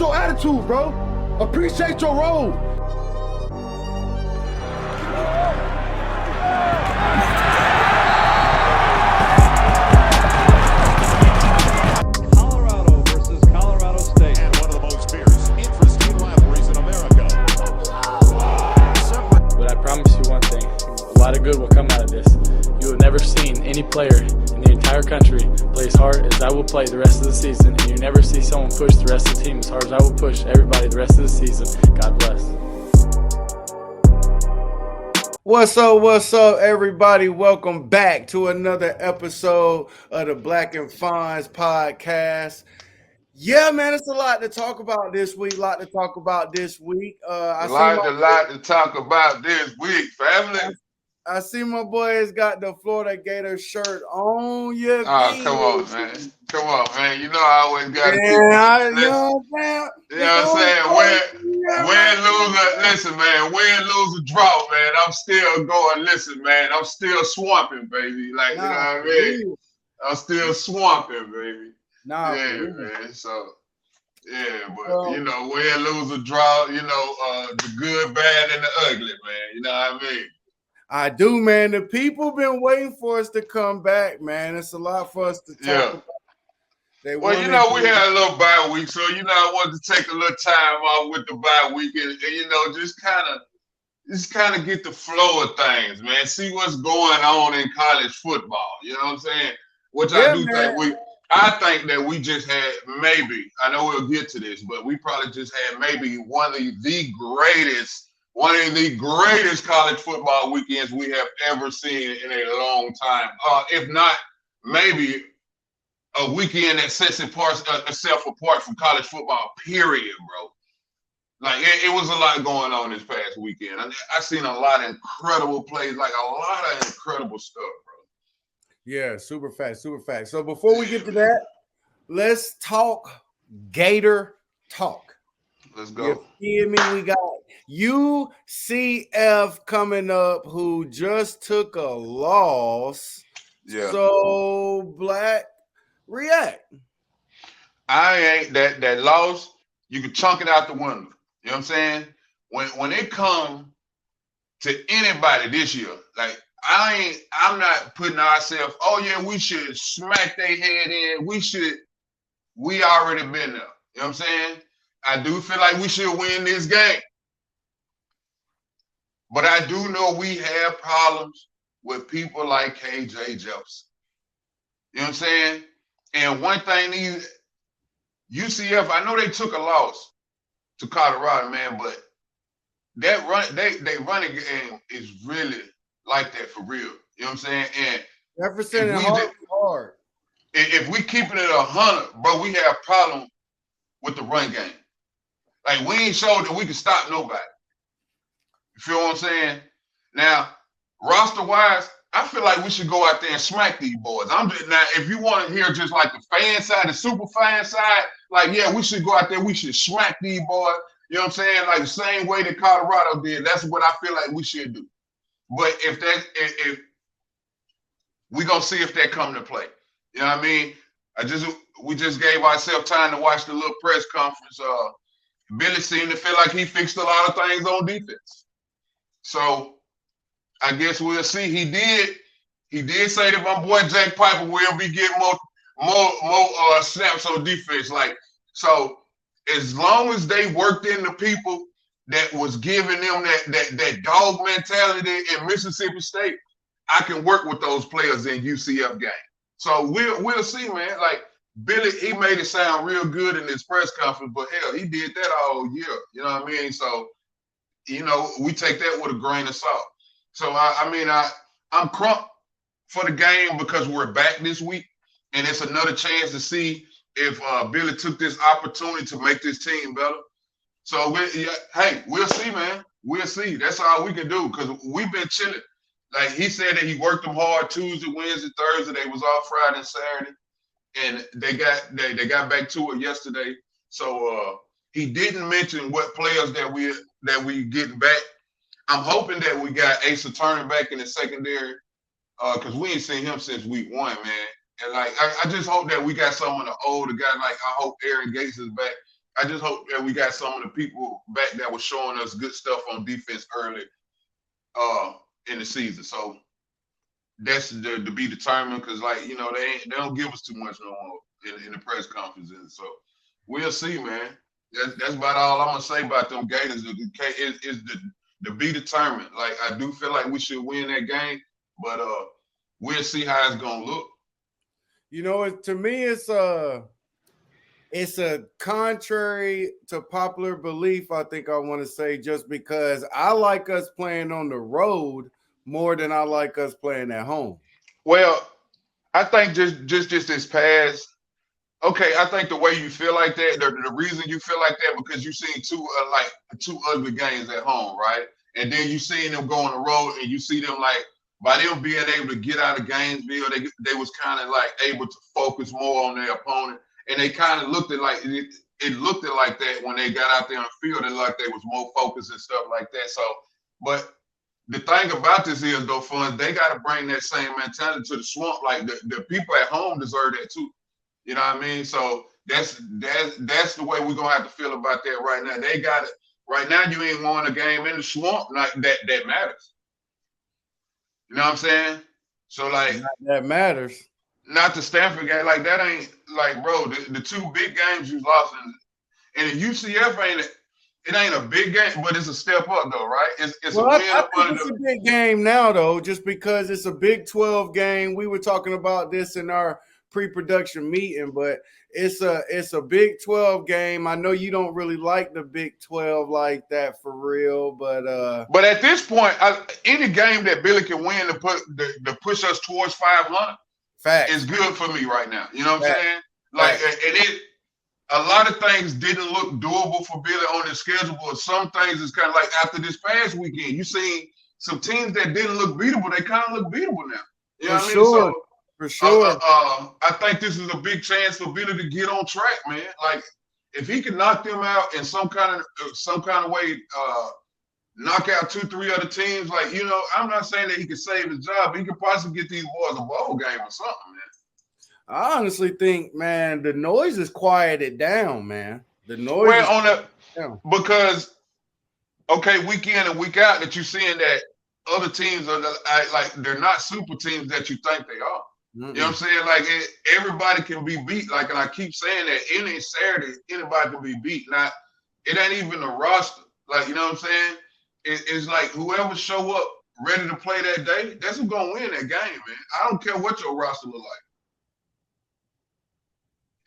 your attitude, bro. Appreciate your role. Colorado versus Colorado State. And one of the most fierce, interesting rivalries in America. But I promise you one thing, a lot of good will come out of this. You have never seen any player in the entire country play as hard as I will play the rest of the season, and you never see someone push the rest of the team as hard as I will push everybody the rest of the season. God bless. What's up, everybody? Welcome back to another episode of the Blakk Fonz podcast. Yeah, man, it's a lot to talk about this week. A lot to talk about this week, family. I see my boys got the Florida Gators shirt on. Yeah, come on, man. Come on, man. You know I always got to keep you know what I'm saying? Win, lose, listen, man. Win, lose, or draw, man. I'm still going. Listen, man. I'm still swamping, baby. Like, you know what I mean? I'm still swamping, baby. Man. So, yeah, but, you know, win, lose, or draw, you know, the good, bad, and the ugly, man. You know what I mean? I do, man. The people been waiting for us to come back, man. It's a lot for us to talk about. Well, you know, we had a little bye week, so, you know, I wanted to take a little time off with the bye week and you know, just kind of get the flow of things, man. See what's going on in college football. You know what I'm saying? Which I do think I think that we just had maybe, I know we'll get to this, but we probably just had maybe one of the greatest college football weekends we have ever seen in a long time. If not, maybe a weekend that sets itself apart from college football, period, bro. Like, it was a lot going on this past weekend. I seen a lot of incredible plays, like a lot of incredible stuff, bro. Yeah, super fast. So before we get to that, let's talk Gator talk. Let's go. You hear me? We got UCF coming up, who just took a loss. Yeah. So, Blakk, react. I ain't that loss. You can chunk it out the window. You know what I'm saying? When it comes to anybody this year, like I'm not putting ourselves. Oh yeah, we should smack their head in. We already been there. You know what I'm saying? I do feel like we should win this game. But I do know we have problems with people like KJ Jefferson. You know what I'm saying? And one thing, these UCF, I know they took a loss to Colorado, man, but that they running game is really like that for real. You know what I'm saying? And Jefferson and hard. If we keeping it 100, bro, we have problem with the run game. Like, we ain't showed that we can stop nobody. You feel what I'm saying? Now, roster-wise, I feel like we should go out there and smack these boys. Now, if you want to hear just like the fan side, the super fan side, like, yeah, we should go out there, we should smack these boys. You know what I'm saying? Like the same way that Colorado did. That's what I feel like we should do. But if we gonna see if that come to play. You know what I mean? We just gave ourselves time to watch the little press conference. Billy seemed to feel like he fixed a lot of things on defense. So I guess we'll see. He did say that my boy Jack Piper will be getting more snaps on defense. Like, so as long as they worked in the people that was giving them that dog mentality in Mississippi State, I can work with those players in UCF game. So we'll see, man. Like, Billy, he made it sound real good in his press conference, but hell, he did that all year. You know what I mean? So, you know, we take that with a grain of salt. So I'm crunk for the game because we're back this week, and it's another chance to see if Billy took this opportunity to make this team better. So we'll see, man. We'll see. That's all we can do because we've been chilling. Like, he said that he worked them hard Tuesday, Wednesday, Thursday. They was off Friday and Saturday, and they got back to it yesterday. So he didn't mention what players that we getting back. I'm hoping that we got Asa Turner back in the secondary because we ain't seen him since week 1, man. And like, I just hope that we got some of the older guys. Like, I hope Aaron Gates is back. I just hope that we got some of the people back that were showing us good stuff on defense early in the season. So that's to be determined because, like, you know, they don't give us too much no more in the press conferences. So we'll see, man. That's about all I'm gonna say about them Gators. Is the be determined. Like, I do feel like we should win that game, but we'll see how it's gonna look. You know, to me, it's a contrary to popular belief, I think I want to say, just because I like us playing on the road more than I like us playing at home. Well, I think just this past. Okay, I think the way you feel like that, the reason you feel like that, because you've seen two ugly games at home, right? And then you seen them go on the road, and you see them, like, by them being able to get out of Gainesville, they was kind of like able to focus more on their opponent, and they kind of looked at like it looked at like that when they got out there on the field. It like they was more focused and stuff like that. So, but the thing about this is, though, Fonz, they got to bring that same mentality to the swamp. Like, the people at home deserve that too. You know what I mean? So that's the way we're gonna have to feel about that right now. They got it right now. You ain't won a game in the swamp, like that matters. You know what I'm saying? So, like, that matters. Not the Stanford game, like that ain't like, bro. The two big games you lost and the UCF it ain't a big game, but it's a step up though, right? It's well, a win I think it's a big game now though, just because it's a Big 12 game. We were talking about this in our pre-production meeting, but it's a Big 12 game. I know you don't really like the Big 12 like that for real, but at this point, any game that Billy can win to push us towards 500 is good for me right now. You know what I'm saying? Like, and a lot of things didn't look doable for Billy on his schedule, but some things is kind of like after this past weekend, you seen some teams that didn't look beatable. They kind of look beatable now. You know what I mean? So, for sure. I think this is a big chance for Billy to get on track, man. Like, if he can knock them out in some kind of way, knock out 2-3 other teams, like, you know, I'm not saying that he can save his job, but he could possibly get these boys a bowl game or something, man. I honestly think, man, the noise is quieted down, man. The noise. Because, okay, week in and week out, that you're seeing that other teams are like they're not super teams that you think they are. You know what I'm saying? Like, everybody can be beat. Like, and I keep saying that any Saturday, anybody can be beat. Now, it ain't even a roster. Like, you know what I'm saying? It's like whoever show up ready to play that day, that's who's gonna win that game, man. I don't care what your roster look like.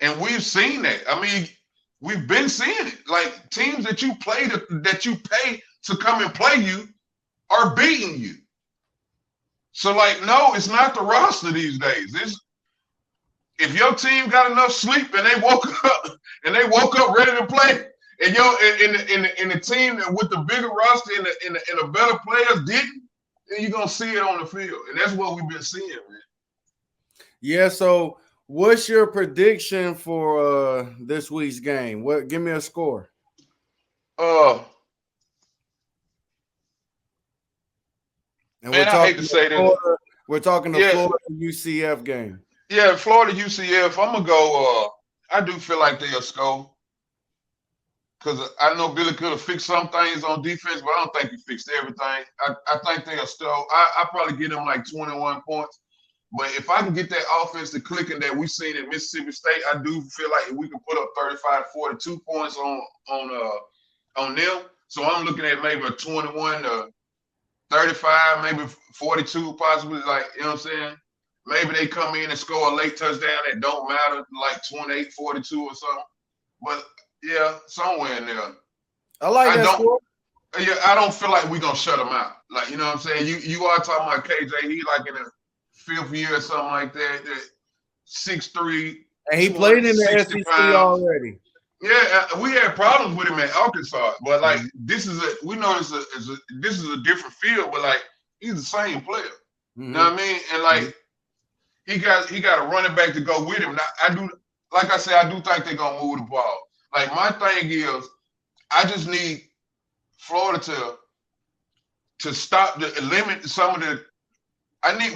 And we've seen that. I mean, we've been seeing it. Like, teams that you play that you pay to come and play you are beating you. So, like, no, it's not the roster these days. If your team got enough sleep and they woke up ready to play, and in the team with the bigger roster and the better players didn't, then you're gonna see it on the field, and that's what we've been seeing, man. Yeah. So, what's your prediction for this week's game? Give me a score. And man, I hate to say that. We're talking the Florida UCF game. Yeah, Florida UCF. I'm gonna go. I do feel like they'll score because I know Billy could have fixed some things on defense, but I don't think he fixed everything. I think they'll still. I probably get them like 21 points. But if I can get that offense to clicking that we've seen at Mississippi State, I do feel like we can put up 35, 42 points on them. So I'm looking at maybe a 21 to 35, maybe 42 possibly, like, you know what I'm saying? Maybe they come in and score a late touchdown that don't matter, like 28, 42 or something. But, yeah, somewhere in there. I like that score. Yeah, I don't feel like we're going to shut them out. Like, you know what I'm saying? You are talking about KJ. He like in the 5th year or something like that 6'3". And he played in the SEC already. Yeah, we had problems with him at Arkansas, but like this is a different field, but like he's the same player. You know what I mean? And like he got a running back to go with him. Now, I do think they're gonna move the ball. Like, my thing is, I just need Florida to stop limit some of the.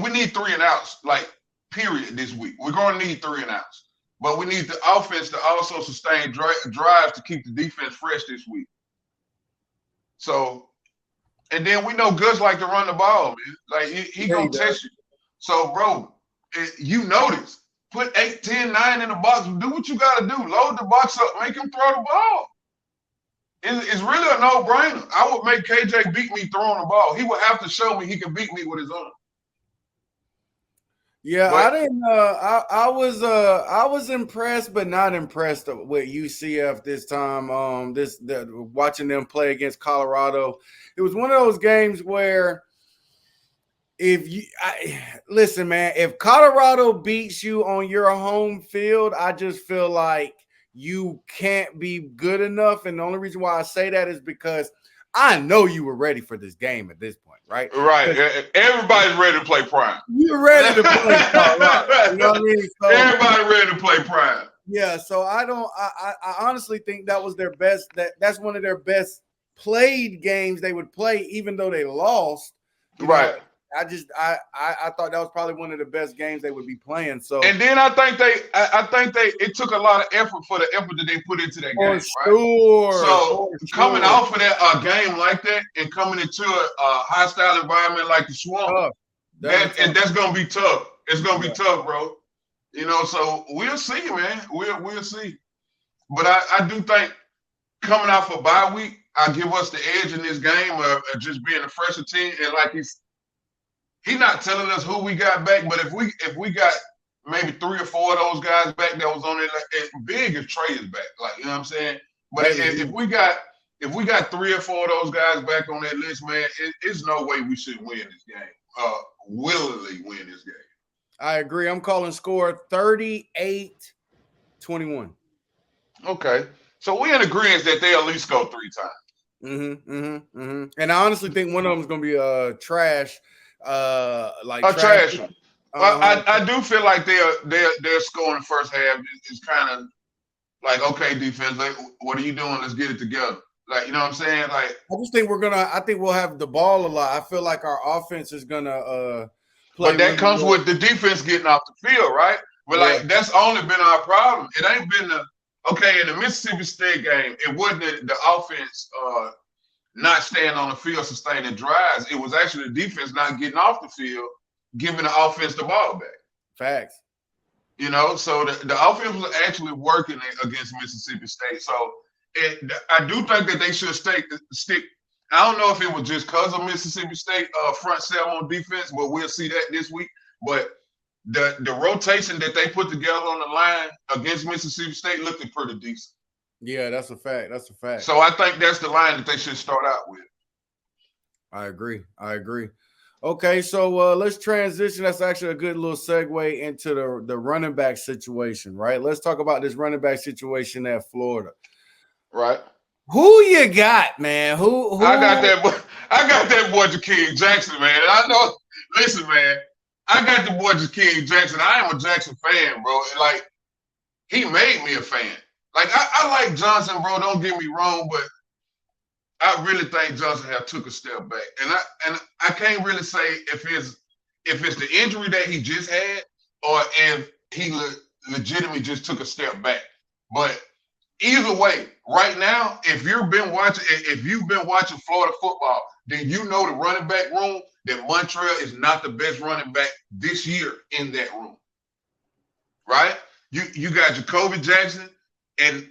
We need 3 and outs, like, period, this week. We're gonna need 3 and outs. but we need the offense to also sustain drives to keep the defense fresh this week. So, and then we know Gus like to run the ball, man. Like he gonna test you. So, bro, you notice. Put 8, 10, 9 in the box. Do what you got to do. Load the box up. Make him throw the ball. It's really a no-brainer. I would make KJ beat me throwing the ball. He would have to show me he can beat me with his arm. Yeah, but I didn't. I was impressed, but not impressed with UCF this time. Watching them play against Colorado, it was one of those games where. Listen, man, if Colorado beats you on your home field, I just feel like you can't be good enough. And the only reason why I say that is because I know you were ready for this game at this point, right? Right. Everybody's ready to play prime. You're ready to play Colorado. You know what I mean? So, everybody ready to play prime. Yeah. So I honestly think that was their best. That's one of their best played games they would play, even though they lost. Right. Know, I thought that was probably one of the best games they would be playing. So, and then I think it took a lot of effort for the effort that they put into that game, right? So coming off of that game like that and coming into a hostile environment like the Swamp, that's gonna be tough. It's gonna be tough, bro. You know, so we'll see, man. We'll see. But I do think coming off a bye week, I give us the edge in this game of just being a fresher team, and like he's not telling us who we got back, but if we got maybe 3 or 4 of those guys back that was on it, like, big if Trey is back, like, you know what I'm saying? But if we got 3 or 4 of those guys back on that list, man, it's no way we should win this game. Willingly win this game. I agree. I'm calling score 38-21. Okay, so we're in agreement that they at least go 3 times. And I honestly think one of them is going to be trash. Trash. I do feel like they're scoring the first half. It's kind of like, okay, defense, like, what are you doing? Let's get it together. Like, you know what I'm saying? Like, I just think I think we'll have the ball a lot. I feel like our offense is gonna play. But that comes with the defense getting off the field, right? But like, that's only been our problem. It ain't been in the Mississippi State game, it wasn't the offense not staying on the field, sustaining drives. It was actually the defense not getting off the field, giving the offense the ball back. Facts. You know, so the offense was actually working against Mississippi State. So I do think that they should stick. I don't know if it was just because of Mississippi State front seven on defense, but we'll see that this week. But the rotation that they put together on the line against Mississippi State looked pretty decent. Yeah, that's a fact. So I think that's the line that they should start out with. I agree. Okay, so let's transition. That's actually a good little segue into the running back situation, right? Let's talk about this running back situation at Florida. Right. Who you got, man? Who? I got that boy Jakeem Jackson, man. I know. Listen, man. I got the boy Jakeem Jackson. I am a Jackson fan, bro. Like, he made me a fan. Like, I like Johnson, bro. Don't get me wrong, but I really think Johnson have took a step back. And I can't really say if it's the injury that he just had or if he legitimately just took a step back. But either way, right now, if you've been watching Florida football, then you know the running back room that Montrell is not the best running back this year in that room. Right? You got Jacoby Jackson and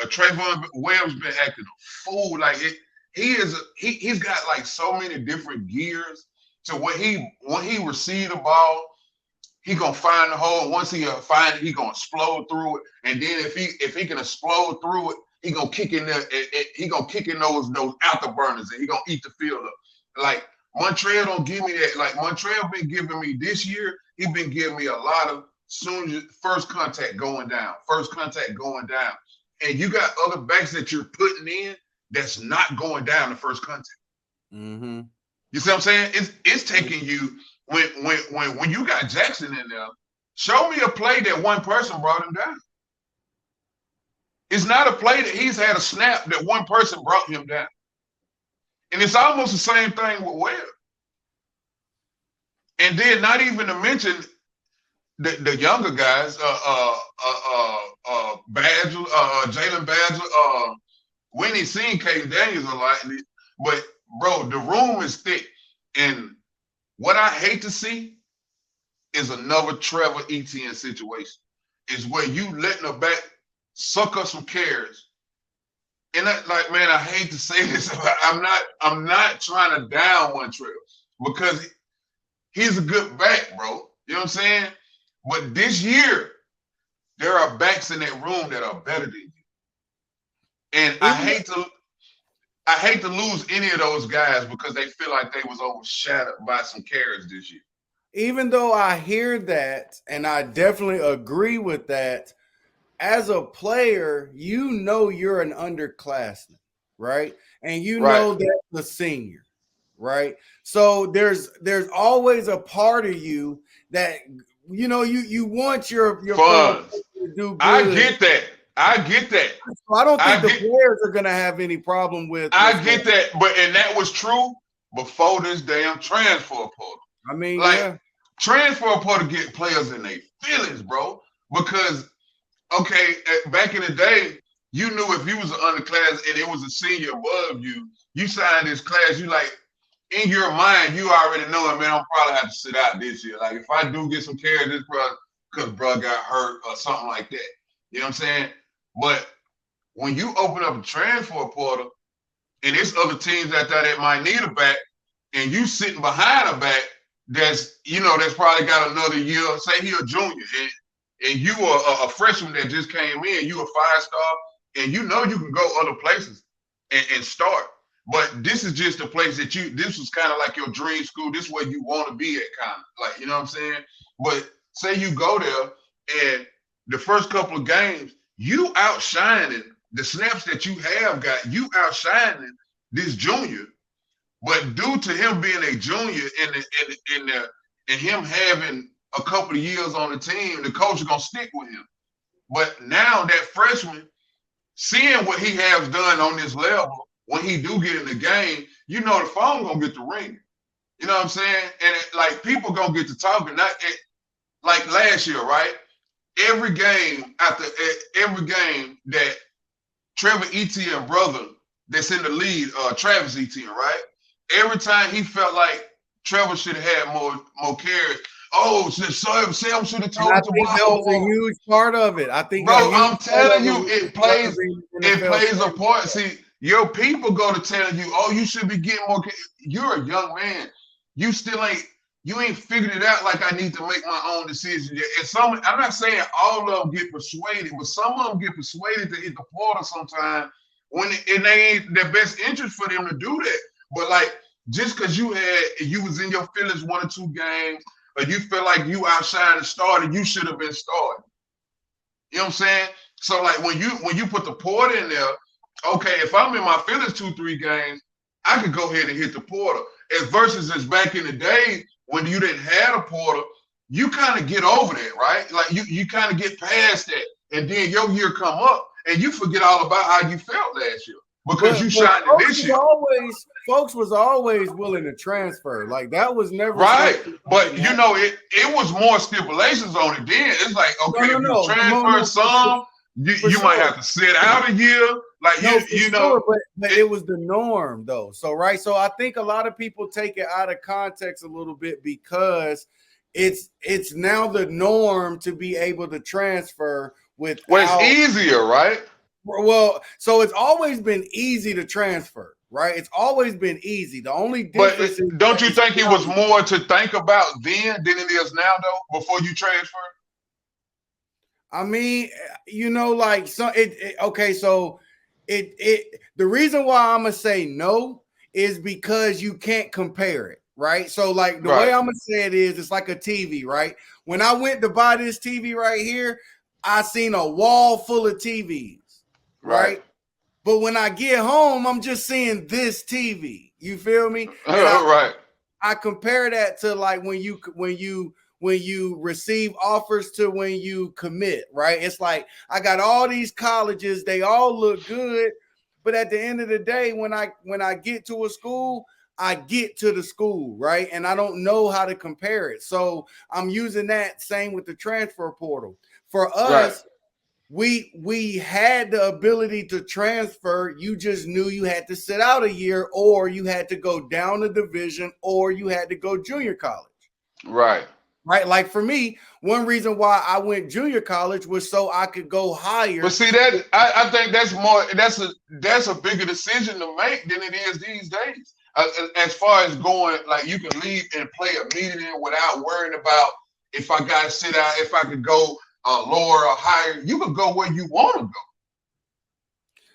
Trayvon Webb's been acting a fool. Like he's got like so many different gears. So when he receive the ball, he gonna find the hole. Once he find it, he gonna explode through it. And then if he can explode through it, he gonna kick in there. He gonna kick in those afterburners, and he gonna eat the field up. Like Montrell don't give me that. Like Montrell been giving me this year. He been giving me a lot of first contact going down. And you got other backs that you're putting in that's not going down the first contact. Mm-hmm. You see what I'm saying? It's taking you when you got Jackson in there, show me a play that one person brought him down. It's not a play that he's had a snap that one person brought him down. And it's almost the same thing with Webb. And then not even to mention the younger guys, Badger, Jalen Badger, we ain't seen Caden Daniels a lot, but bro, the room is thick. And what I hate to see is another Trevor Etienne situation. Is where you letting the back suck up some carries. And that, like, man, I hate to say this. I'm not trying to down one Trevor because he's a good back, bro. You know what I'm saying? But this year, there are backs in that room that are better than you. And I hate to lose any of those guys because they feel like they was overshadowed by some carries this year. Even though I hear that, and I definitely agree with that, as a player, you know you're an underclassman, right? And you know that's a senior, right? So there's always a part of you that you know you want your Fonz. to do good. I get that. So I don't think the players are gonna have any problem with. I get that, and that was true before this damn transfer portal. I mean, like transfer portal get players in their feelings, bro. Because back in the day, you knew if you was an underclass and it was a senior above you, you signed this class. You like in your mind, you already know, man, I'm probably have to sit out this year. Like if I do get some carries, this because bro got hurt or something like that. You know what I'm saying? But when you open up a transfer portal and there's other teams out there that might need a back, and you sitting behind a back that's probably got another year, say he a junior, and you are a freshman that just came in, you a 5-star, and you know you can go other places and start. But this is just a place that this was kind of like your dream school. This is where you want to be at, kind of like, you know what I'm saying? But say you go there and the first couple of games, you outshining the snaps that you have got, you outshining this junior. But due to him being a junior and him having a couple of years on the team, the coach is gonna stick with him. But now that freshman, seeing what he has done on this level, when he do get in the game, you know the phone gonna get the ring. You know what I'm saying? And people gonna get to talking. Like last year, right? Every game that Trevor Etienne brother that's in the lead, Travis Etienne, right? Every time he felt like Trevor should have had more carries. Oh, Sam should have told him to I think that was a huge part of it. I think, bro, I'm telling you, it plays a part. See, your people go to telling you, oh, you should be getting more. You're a young man. You ain't figured it out like I need to make my own decision yet. And I'm not saying all of them get persuaded, but some of them get persuaded to hit the portal sometime when they ain't their best interest for them to do that. But just because you was in your feelings 1 or 2 games, or you feel like you outshined and started, you should have been starting. You know what I'm saying? So when you put the portal in there, okay, if I'm in my feelings 2-3 games, I could go ahead and hit the portal. As versus as back in the day when you didn't have a portal, you kind of get over that, right? Like you kind of get past that, and then your year come up, and you forget all about how you felt last year because you shot in this year. Folks was always willing to transfer. Like that was never right. But it was more stipulations on it then. It's like, okay, if you transfer some, you might have to sit out a year. Like but it was the norm though. So I think a lot of people take it out of context a little bit because it's now the norm to be able to transfer with. Well, it's easier, right? Well, so it's always been easy to transfer, right? It's always been easy. The only difference is, don't you think it was more to think about then than it is now, though, before you transfer? I mean, the reason why I'm gonna say no is because you can't compare it, right? So the way I'm gonna say it is, it's like a TV, right? When I went to buy this TV right here, I seen a wall full of TVs. Right. But when I get home, I'm just seeing this TV. You feel me? Right. I compare that to when you receive offers to when you commit, right? It's like I got all these colleges, they all look good, but at the end of the day, when I get to a school, I get to the school, right? And I don't know how to compare it. So I'm using that same with the transfer portal. For us, we had the ability to transfer. You just knew you had to sit out a year, or you had to go down a division, or you had to go junior college. Right. Right. Like for me, one reason why I went junior college was so I could go higher. But see that I think that's a bigger decision to make than it is these days. As far as going, like you can leave and play immediately without worrying about if I got to sit out, if I could go lower or higher. You can go where you want to go.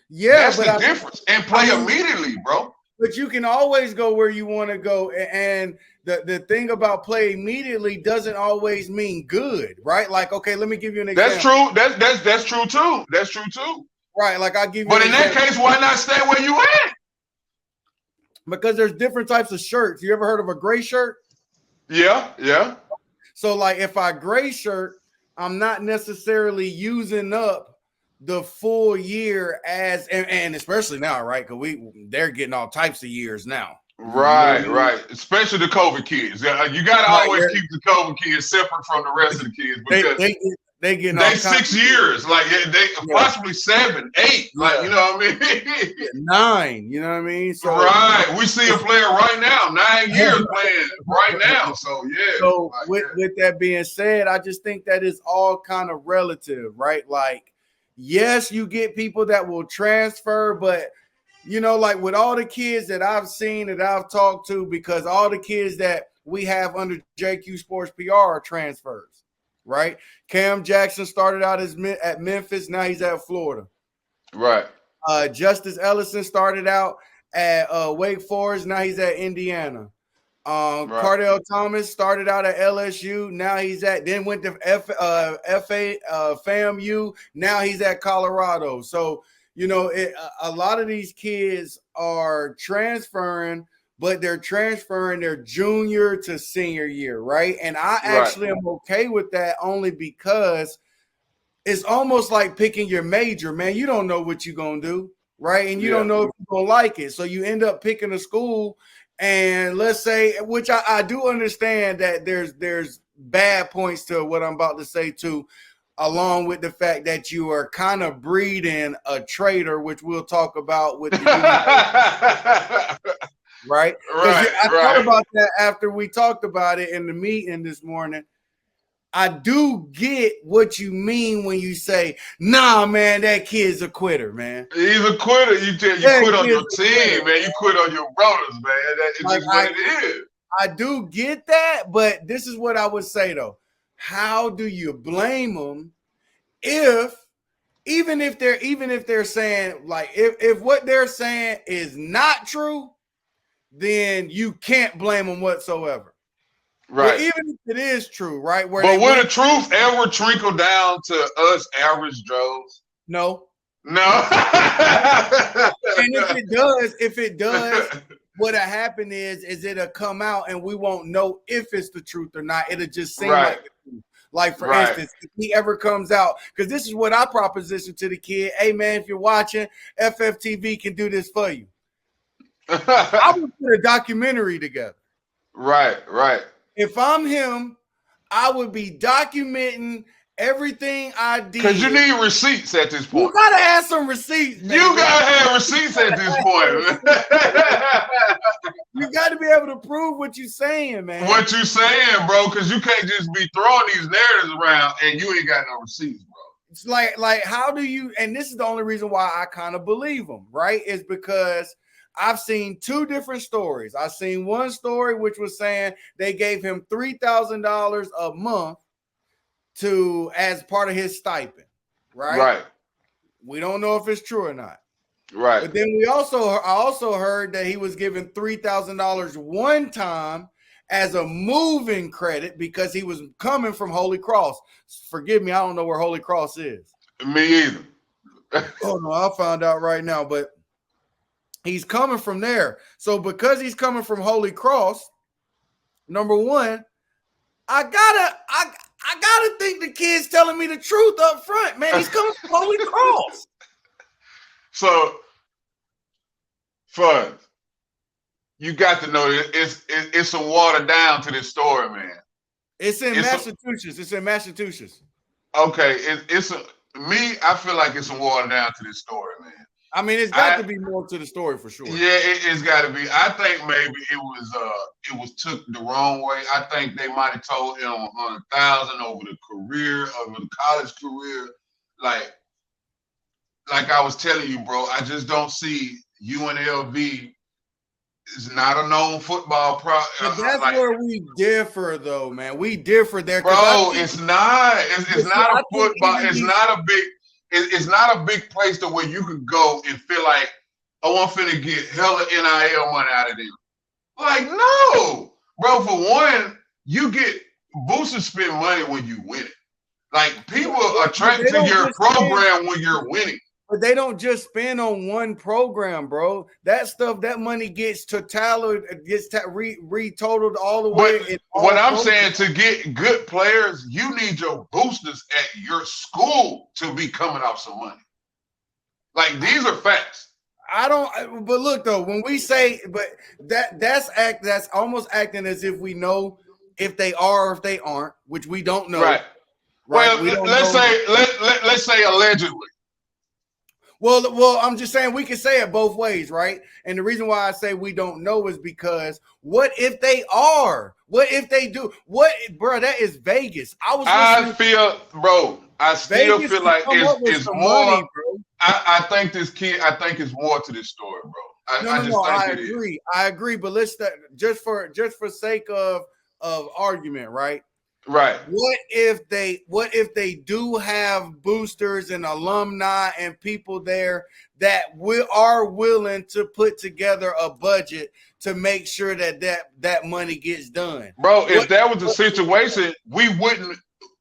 Yeah, that's the difference, and play immediately, bro. But you can always go where you want to go, and the thing about play immediately doesn't always mean good, right? Like, okay, let me give you an example. That's true. That's true too. That's true too. Right. Like I'll give you. But in that case, why not stay where you at? Because there's different types of shirts. You ever heard of a gray shirt? Yeah. So like if I gray shirt, I'm not necessarily using up the full year as and especially now, right? Because they're getting all types of years now. Right. Especially the COVID kids. You got to always keep the COVID kids separate from the rest of the kids because they getting they 6 years, like they possibly 7, 8, like you know what I mean? 9, you know what I mean? So right, we see a player right now, 9 years playing right now. So yeah. So with that being said, I just think that is all kind of relative, right? Like, yes, you get people that will transfer, but you know, like with all the kids that I've seen that I've talked to, because all the kids that we have under JQ Sports PR are transfers, right? Cam Jackson started out at Memphis. Now he's at Florida. Right. Justice Ellison started out at Wake Forest. Now he's at Indiana. Cardell Thomas started out at LSU. Now then went to FAMU. Now he's at Colorado. So, you know, a lot of these kids are transferring, but they're transferring their junior to senior year, right? And I actually am okay with that only because it's almost like picking your major, man. You don't know what you're going to do, right? And you don't know if you're going to like it. So you end up picking a school, and let's say, which I do understand that there's bad points to what I'm about to say too, along with the fact that you are kind of breeding a traitor, which we'll talk about with the right? I thought about that after we talked about it in the meeting this morning. I do get what you mean when you say, nah, man, that kid's a quitter, man. He's a quitter. You quit on your team, man. You quit on your brothers, man. That is just what it is. I do get that, but this is what I would say, though. How do you blame them even if they're saying, like, if what they're saying is not true, then you can't blame them whatsoever. Right. But even if it is true, right? But will the truth ever trickle down to us average Joes? No. And if it does, what'll happen is it'll come out and we won't know if it's the truth or not. It'll just seem like the truth. Like, for instance, if he ever comes out, because this is what I proposition to the kid. Hey, man, if you're watching, FFTV can do this for you. I would put a documentary together. Right. If I'm him, I would be documenting everything I did. Because you need receipts at this point. You got to have some receipts, man. You got to have receipts at this point. You got to be able to prove what you're saying, man. What you saying, bro, because you can't just be throwing these narratives around and you ain't got no receipts, bro. It's like how do you, and this is the only reason why I kind of believe them, right? Is because I've seen two different stories. I've seen one story which was saying they gave him $3,000 a month as part of his stipend, right? Right. We don't know if it's true or not. Right. But then I also heard that he was given $3,000 one time as a moving credit because he was coming from Holy Cross. Forgive me, I don't know where Holy Cross is. Me either. Oh no, I'll find out right now. But he's coming from there. So because he's coming from Holy Cross, number one, I gotta think the kid's telling me the truth up front, man. He's coming from Holy Cross. So, Fonz, you got to know it's some water down to this story, man. It's in Massachusetts. It's in Massachusetts. Okay, I feel like it's some water down to this story, man. I mean, it's got to be more to the story for sure. Yeah, it's got to be. I think maybe it was took the wrong way. I think they might have told him 100,000 over the college career. Like I was telling you, bro, I just don't see UNLV is not a known football pro. But that's where we differ, though, man. We differ there, bro. It's not. It's not a football. It's not a big place to where you could go and feel like, oh, I'm finna get hella NIL money out of them. Like, no, bro. For one, you get boosters spend money when you win it. Like, people are attracted to your program when you're winning. But they don't just spend on one program, bro. That stuff, that money gets retotaled all the way. But what I'm saying, to get good players, you need your boosters at your school to be coming off some money. Like, these are facts. But look though, when we say, but that's almost acting as if we know if they are or if they aren't, which we don't know. Right. Well, let's say allegedly. Well, I'm just saying we can say it both ways, right? And the reason why I say we don't know is because what if they are? What if they do? Bro, that is Vegas. I still feel like it's more. Money, I think it's more to this story, bro. I agree. But let's just for sake of argument, right? Right. What if they do have boosters and alumni and people there that are willing to put together a budget to make sure that money gets done? Bro, if that was the situation,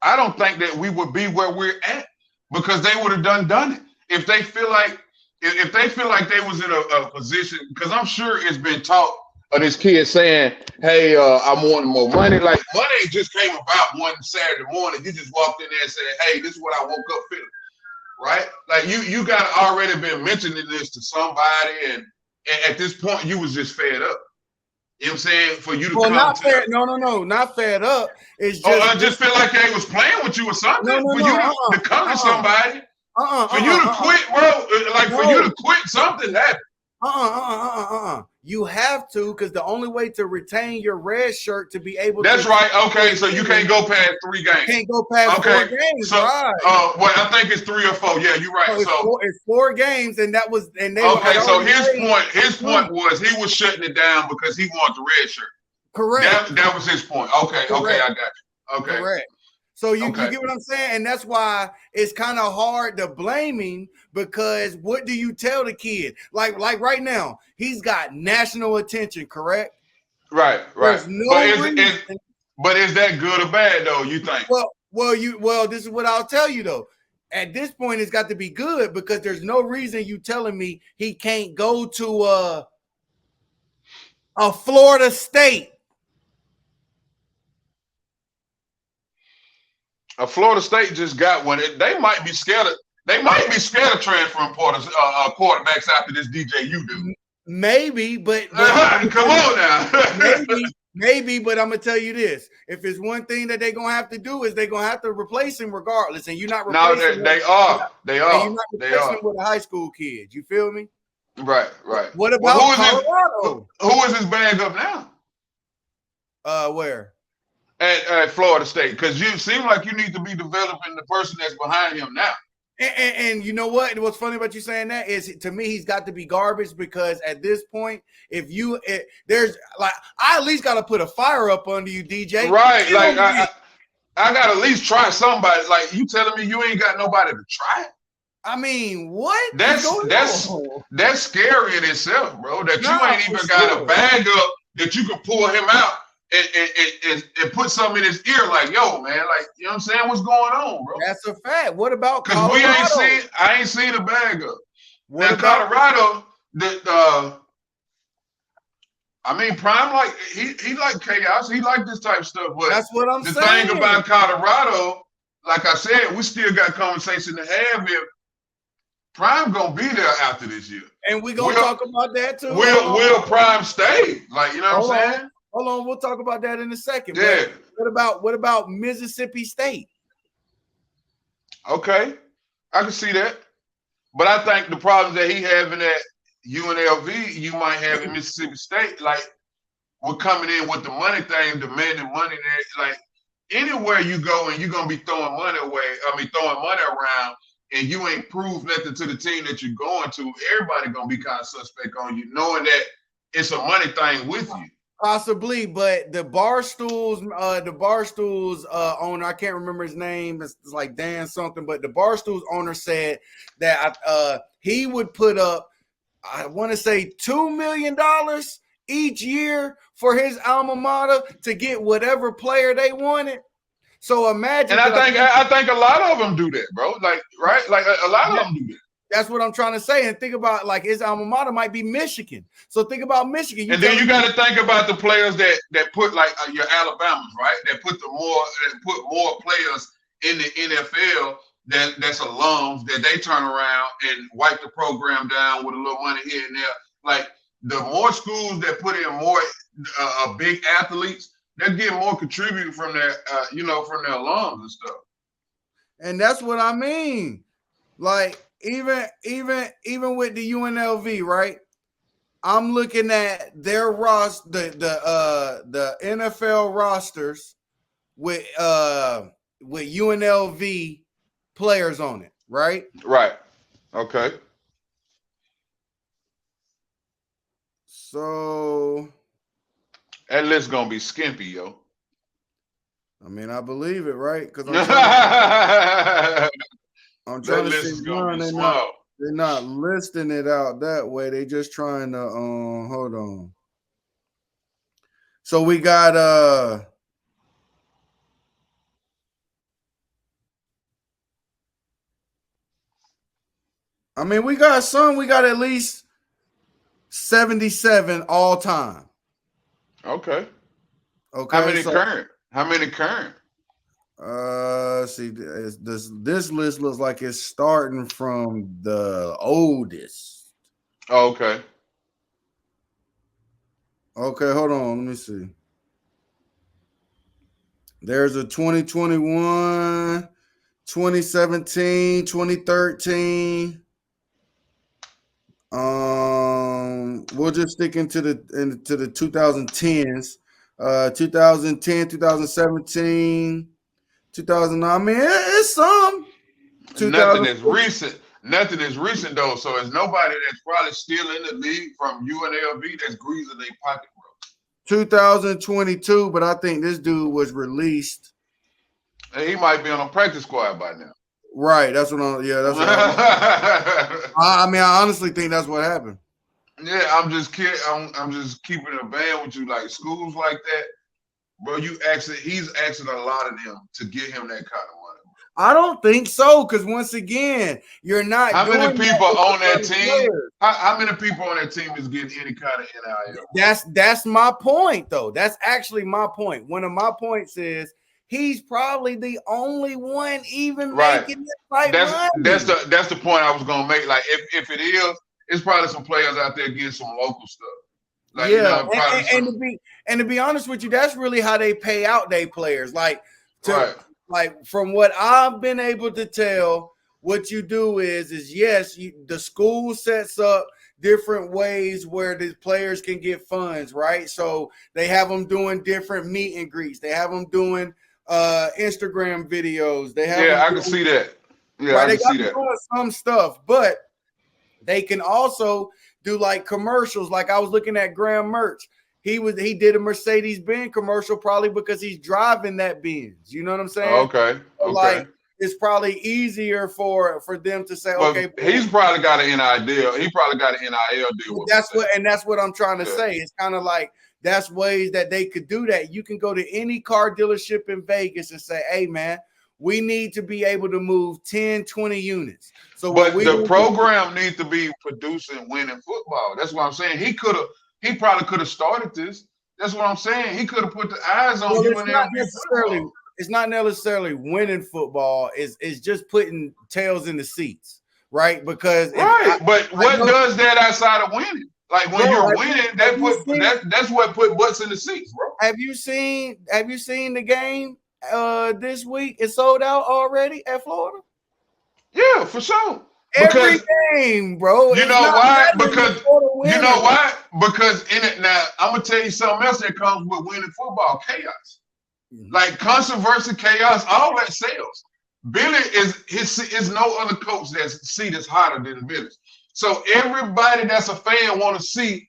I don't think that we would be where we're at, because they would have done it. If they feel like they was in a position, because I'm sure it's been taught of this kid saying, hey, I'm wanting more money. Like, money just came about one Saturday morning. You just walked in there and said, hey, this is what I woke up feeling, right? Like, you got to already been mentioning this to somebody, and at this point, you was just fed up. You know what I'm saying? For you to come not fed up. It's just, I just feel like they was playing with you or something. To come to somebody. For you to quit, bro. Like, for you to quit, something happened. You have to, because the only way to retain your red shirt to be able That's right. Okay, so you can't go past 3 games. Can't go past 4 games, so, right? Well, I think it's 3 or 4. Yeah, you're right. It's 4 games, and that was so his point was he was shutting it down because he wanted the red shirt. Correct. That was his point. Okay, I got you. Okay. Correct. So you get what I'm saying? And that's why it's kind of hard to blame him, because what do you tell the kid? Like right now, he's got national attention, correct? Right. There's no reason. But is that good or bad, though, you think? Well, this is what I'll tell you, though. At this point, it's got to be good, because there's no reason you telling me he can't go to a Florida State. Florida State just got one. They might be scared of transferring quarterbacks after this DJU dude. Maybe, but come on now. maybe, but I'm gonna tell you this: if it's one thing that they're gonna have to do, is they're gonna have to replace him regardless. And you're not replacing. No, they are. You're not replacing him with a high school kid. You feel me? Right. What about Colorado? Who is his backup now? Where? At Florida State, because you seem like you need to be developing the person that's behind him now. And you know what? What's funny about you saying that is, to me, he's got to be garbage, because at this point, there's like, I at least got to put a fire up under you, DJ. Right? Like I got to at least try somebody. Like, you telling me you ain't got nobody to try? I mean, what? That's scary in itself, bro. That you ain't even got a bag up that you can pull him out and put something in his ear, like, yo, man, like, you know what I'm saying? What's going on, bro? That's a fact. What about Colorado? Because I ain't seen a bag up. Now, Colorado, Prime, like, he like chaos. He like this type of stuff. But that's what I'm saying. The thing about Colorado, like I said, we still got conversation to have Prime gonna be there after this year. And we're gonna talk about that too. Will Prime stay? Like, you know what I'm saying? Hold on, we'll talk about that in a second. Yeah. But what about Mississippi State? Okay, I can see that. But I think the problems that he having at UNLV, you might have in Mississippi State. Like, we're coming in with the money thing, demanding money. Like, anywhere you go and you're gonna be throwing money around, and you ain't proved nothing to the team that you're going to, everybody gonna be kind of suspect on you, knowing that it's a money thing with you. Possibly, but the Barstool's owner, I can't remember his name. It's like Dan something, but the Barstool's owner said that he would put up, I want to say $2 million each year for his alma mater to get whatever player they wanted. So imagine. And I think a lot of them do that, bro. Like, right? Like a lot of them do that. That's what I'm trying to say. And think about, like, his alma mater might be Michigan. So think about Michigan. And then you got to think about the players that put, like, your Alabamas, right? That put more players in the NFL that's alums that they turn around and wipe the program down with a little money here and there. Like, the more schools that put in more big athletes, they're getting more contributed from their from their alums and stuff. And that's what I mean. Like, even with the UNLV, right? I'm looking at their roster, the NFL rosters with UNLV players on it, right? Right. Okay. So that list gonna be skimpy, yo. I mean, I believe it, right? Because I'm trying to see they're not listing it out that way. They just trying to hold on. So we got I mean, we got at least 77 all time. Okay. Okay. How many current? See, this list looks like it's starting from the oldest. Oh, okay. Okay, hold on. Let me see. There's a 2021, 2017, 2013. We'll just stick into the 2010s. 2010, 2017. 2009. I mean, it's some. Nothing is recent. Nothing is recent though. So it's nobody that's probably still in the league from UNLV that's greasing their pocket, bro. 2022, but I think this dude was released. And he might be on a practice squad by now. Right. That's what I'm. Yeah. That's what I mean, I honestly think that's what happened. Yeah. I'm just kidding. I'm just keeping it a band with you. Like, schools like that. Bro, he's asking a lot of them to get him that kind of money. I don't think so, because once again, you're not. How many people on that team? How many people on that team is getting any kind of NIL? That's my point, though. That's actually my point. One of my points is he's probably the only one even making this money. That's the point I was gonna make. Like, if it is, it's probably some players out there getting some local stuff. Like, yeah, and to be honest with you, that's really how they pay out their players. Like, from what I've been able to tell, what you do is yes, the school sets up different ways where the players can get funds, right? So they have them doing different meet and greets. They have them doing Instagram videos. They have I can see that. Yeah, right? I can see that. Doing some stuff, but they can also do like commercials. Like, I was looking at Graham Mertz. He did a Mercedes-Benz commercial probably because he's driving that Benz. You know what I'm saying? Okay. Like, it's probably easier for them to say, well, okay. He's probably got an NIL deal. He probably got an NIL deal. That's what I'm trying to say. It's kind of like that's ways that they could do that. You can go to any car dealership in Vegas and say, hey, man, we need to be able to move 10, 20 units. But the program needs to be producing winning football. That's what I'm saying. He probably could have started this. That's what I'm saying. He could have put the eyes on you. It's not necessarily winning football. It's just putting tails in the seats. right? Because but what does that outside of winning? Like when you're winning, that's what put butts in the seats, bro. Have you seen the game this week? It's sold out already at Florida. Yeah, for sure. Every game, bro. You know why? Because you know why? Because in it now, I'm gonna tell you something else that comes with winning football: chaos. Like controversy, chaos, all that sells. Billy is no other coach that's seat is hotter than Billy. So everybody that's a fan want to see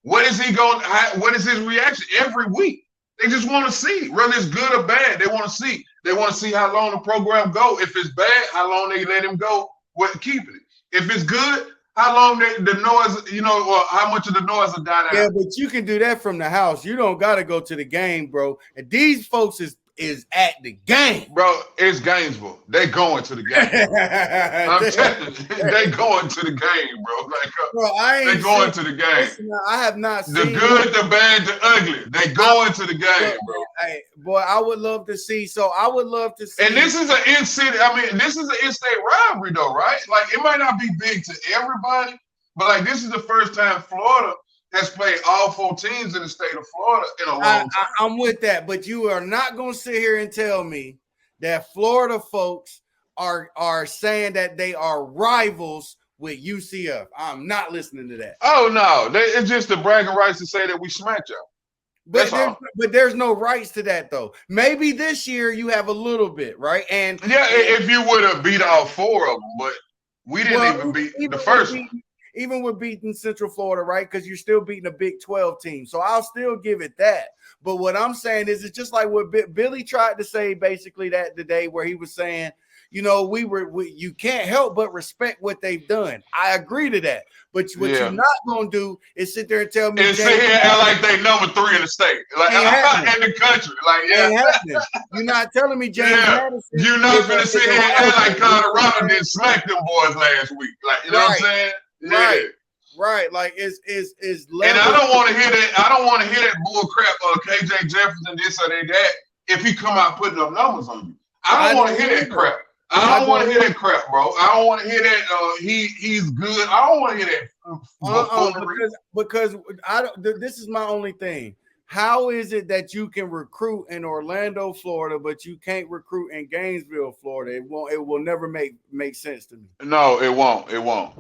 what is his reaction every week. They just want to see whether it's good or bad. They want to see. They want to see how long the program go. If it's bad, how long they let him go with keeping it. If it's good, how long the noise, or how much of the noise will die down. Yeah, but you can do that from the house. You don't got to go to the game, bro. And these folks is at the game. Bro, it's Gainesville. They going to the game. I'm telling you, they going to the game, bro. Like, bro, they going to the game. Listen, I have not seen the good, the bad, the ugly. They going to the game, bro. Hey, boy, I would love to see. So I would love to see. And this is an in-city. I mean, this is an in-state rivalry, though, right? Like, it might not be big to everybody, but like, this is the first time Florida has played all 4 teams in the state of Florida in a long time. I'm with that, but you are not going to sit here and tell me that Florida folks are saying that they are rivals with UCF. I'm not listening to that. Oh, no. It's just the bragging rights to say that we smacked y'all. But there's no rights to that, though. Maybe this year you have a little bit, right? And yeah, if you would have beat all 4 of them, but we didn't even beat the first one. Even with beating Central Florida, right? Because you're still beating a Big 12 team. So I'll still give it that. But what I'm saying is it's just like what Billy tried to say basically that the day where he was saying, you can't help but respect what they've done. I agree to that. But what you're not going to do is sit there and tell me. And sit here and act like they number 3 in the state. Like, in the country. Like, yeah. You're not telling me James Madison. You're not going to sit here and act like Colorado didn't smack them boys last week. Like, you know what I'm saying? Yeah. Right. Like is and I don't want to hear that. I don't want to hear that bull crap of KJ Jefferson this or that if he come out putting up numbers on you. I don't want to hear that crap. I don't want to hear that crap, bro. I don't want to hear that he's good. I don't want to hear that. Because I don't. This is my only thing. How is it that you can recruit in Orlando, Florida, but you can't recruit in Gainesville, Florida? It will never make sense to me. No, it won't. It won't.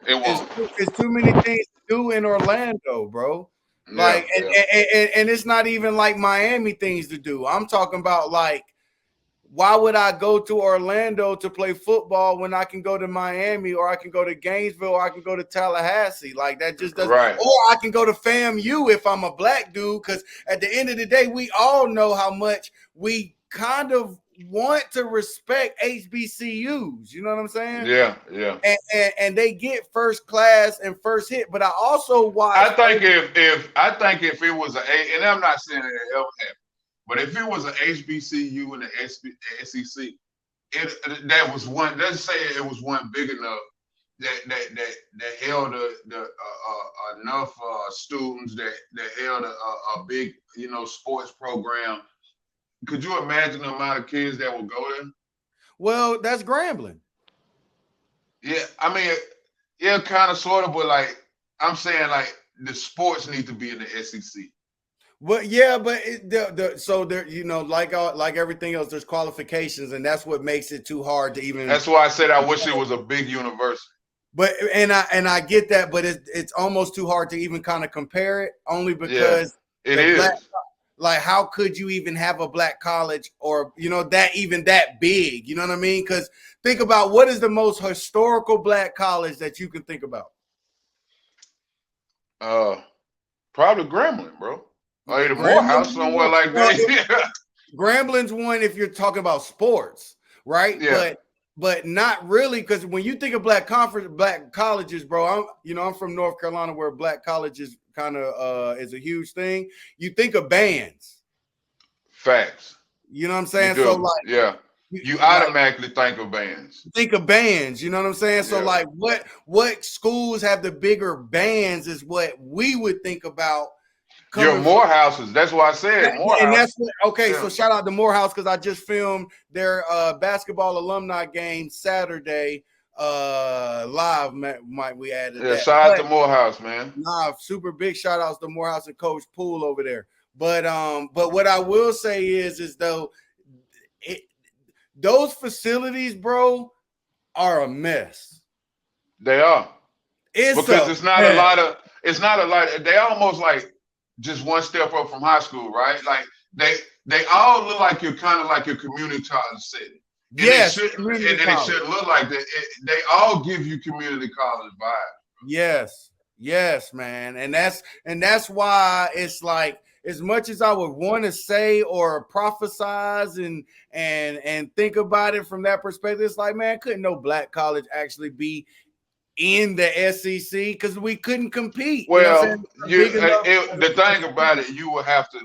It's too many things to do in Orlando, bro. Like, and it's not even like Miami things to do. I'm talking about like, why would I go to Orlando to play football when I can go to Miami or I can go to Gainesville or I can go to Tallahassee? Like that just doesn't. Right. Or I can go to FAMU if I'm a black dude, because at the end of the day, we all know how much we kind of want to respect HBCUs. You know what I'm saying? Yeah. And they get first class and first hit. But I also watch. I think if it was and I'm not saying it ever happened. But if it was an HBCU and the SEC, that was one. Let's say it was one big enough that held enough students that held a big sports program. Could you imagine the amount of kids that would go there? Well, that's Grambling. Yeah, I mean, yeah, kind of, sort of, but like I'm saying, like the sports need to be in the SEC. Well, yeah, but so there, like everything else, there's qualifications, and that's what makes it too hard to even. That's why I said I wish it was a big university. But and I get that, but it's almost too hard to even kind of compare it, only because it is. Like, how could you even have a black college or that big? You know what I mean? Because think about what is the most historical black college that you can think about. Probably Grambling, bro. Or either Morehouse, somewhere like that. Grambling's one if you're talking about sports, right? Yeah. But not really, because when you think of black colleges, bro, I'm from North Carolina where black colleges kind of is a huge thing. You think of bands. Facts. You know what I'm saying? So like, you automatically think of bands. Think of bands, you know what I'm saying? So like what schools have the bigger bands is what we would think about. Your Morehouses. That's why I said Morehouse. And that's so shout out to Morehouse because I just filmed their basketball alumni game Saturday live, might we added Yeah, that. shout out to Morehouse, man. Nah, super big shout outs to Morehouse and Coach Poole over there. But what I will say is though those facilities, bro, are a mess. They are. It's not a lot of they almost like just one step up from high school, right? Like they all look like you're kind of like your community college setting. And yes, it shouldn't look like that. They all give you community college vibes. Yes, man. And that's why it's like, as much as I would want to say or prophesize and think about it from that perspective, it's like, man, couldn't no black college actually be in the SEC because we couldn't compete? Well, the thing about it, you will have to.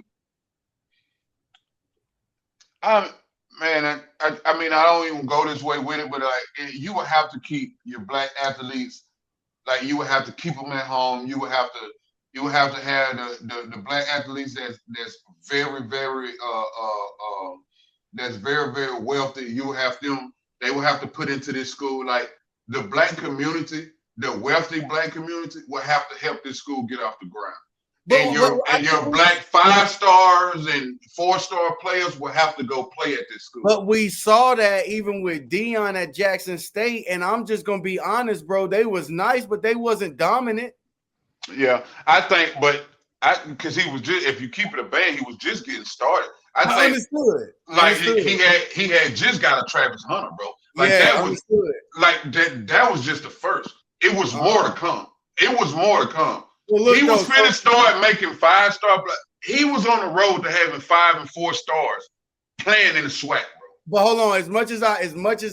I mean, I don't even go this way with it, but you would have to keep your black athletes. Like, you would have to keep them at home. You would have to have the black athletes that's very, very that's very, very wealthy. You would have them. They will have to put into this school. Like, the black community, the wealthy black community, will have to help this school get off the ground. And your black 5-stars and 4-star players will have to go play at this school. But we saw that even with Dion at Jackson State, and I'm just gonna be honest, bro. They was nice, but they wasn't dominant. Yeah, I think, because he was just, if you keep it a band, he was just getting started. I understood. Like he had just got a Travis Hunter, bro. Like, yeah, that was like that was just the first. It was more to come. It was more to come. Well, look, he was finna start making 5-star. He was on the road to having 5 and 4 stars playing in the SWAC, bro. But hold on, as much as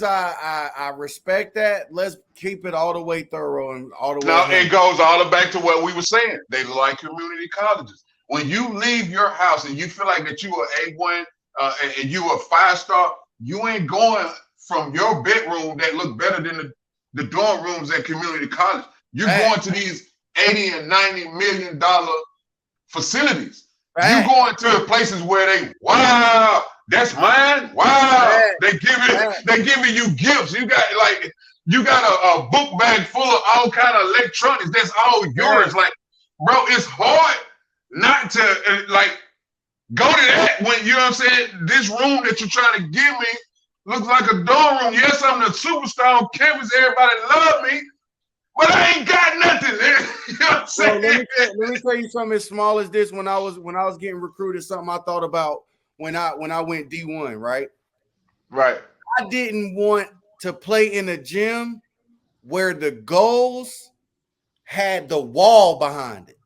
I respect that, let's keep it all the way thorough and all the way. Now it goes all back to what we were saying. They like community colleges. When you leave your house and you feel like that you are A1 and you are 5-star, you ain't going from your bedroom that look better than the dorm rooms at community college. You're going to these $80 and $90 million facilities. You're going to places where wow, that's mine. Wow, they giving you gifts. You got a book bag full of all kind of electronics. That's all yours. Like, bro, it's hard not to go to that when, you know what I'm saying, this room that you're trying to give me looks like a dorm room. Yes, I'm the superstar on campus. Everybody love me, but I ain't got nothing. You know what I'm saying? Let me tell you something as small as this. When I was getting recruited, something I thought about when I went D1, right? Right. I didn't want to play in a gym where the goals had the wall behind it.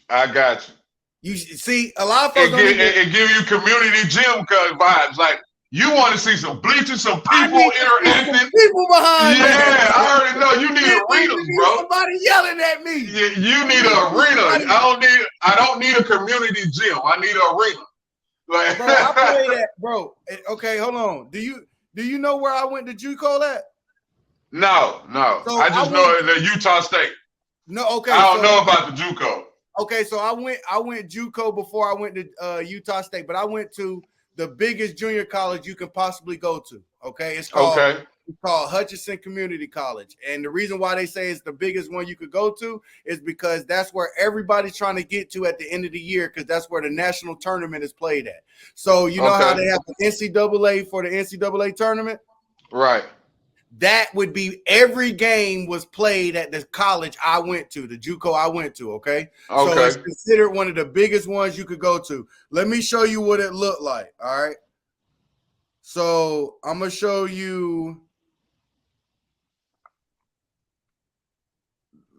I got you. You see, a lot of folks it give you community gym vibes. Like, you want to see some bleachers, some people interacting. Some people behind. Yeah, I already know. You need arenas, bro. Somebody yelling at me. Yeah, you need an arena. I don't need a community gym. I need an arena. Like, bro, I play that, bro. Okay, hold on. Do you know where I went to JUCO at? No. So I just know the Utah State. No, okay. I don't know about the JUCO. Okay, so I went JUCO before I went to Utah State, but I went to the biggest junior college you can possibly go to. Okay, it's called Hutchinson Community College, and the reason why they say it's the biggest one you could go to is because that's where everybody's trying to get to at the end of the year, because that's where the national tournament is played at. So you know how they have the NCAA for the NCAA tournament, right? That would be every game was played at the college I went to, the JUCO I went to, okay? So it's considered one of the biggest ones you could go to. Let me show you what it looked like, all right? So I'm going to show you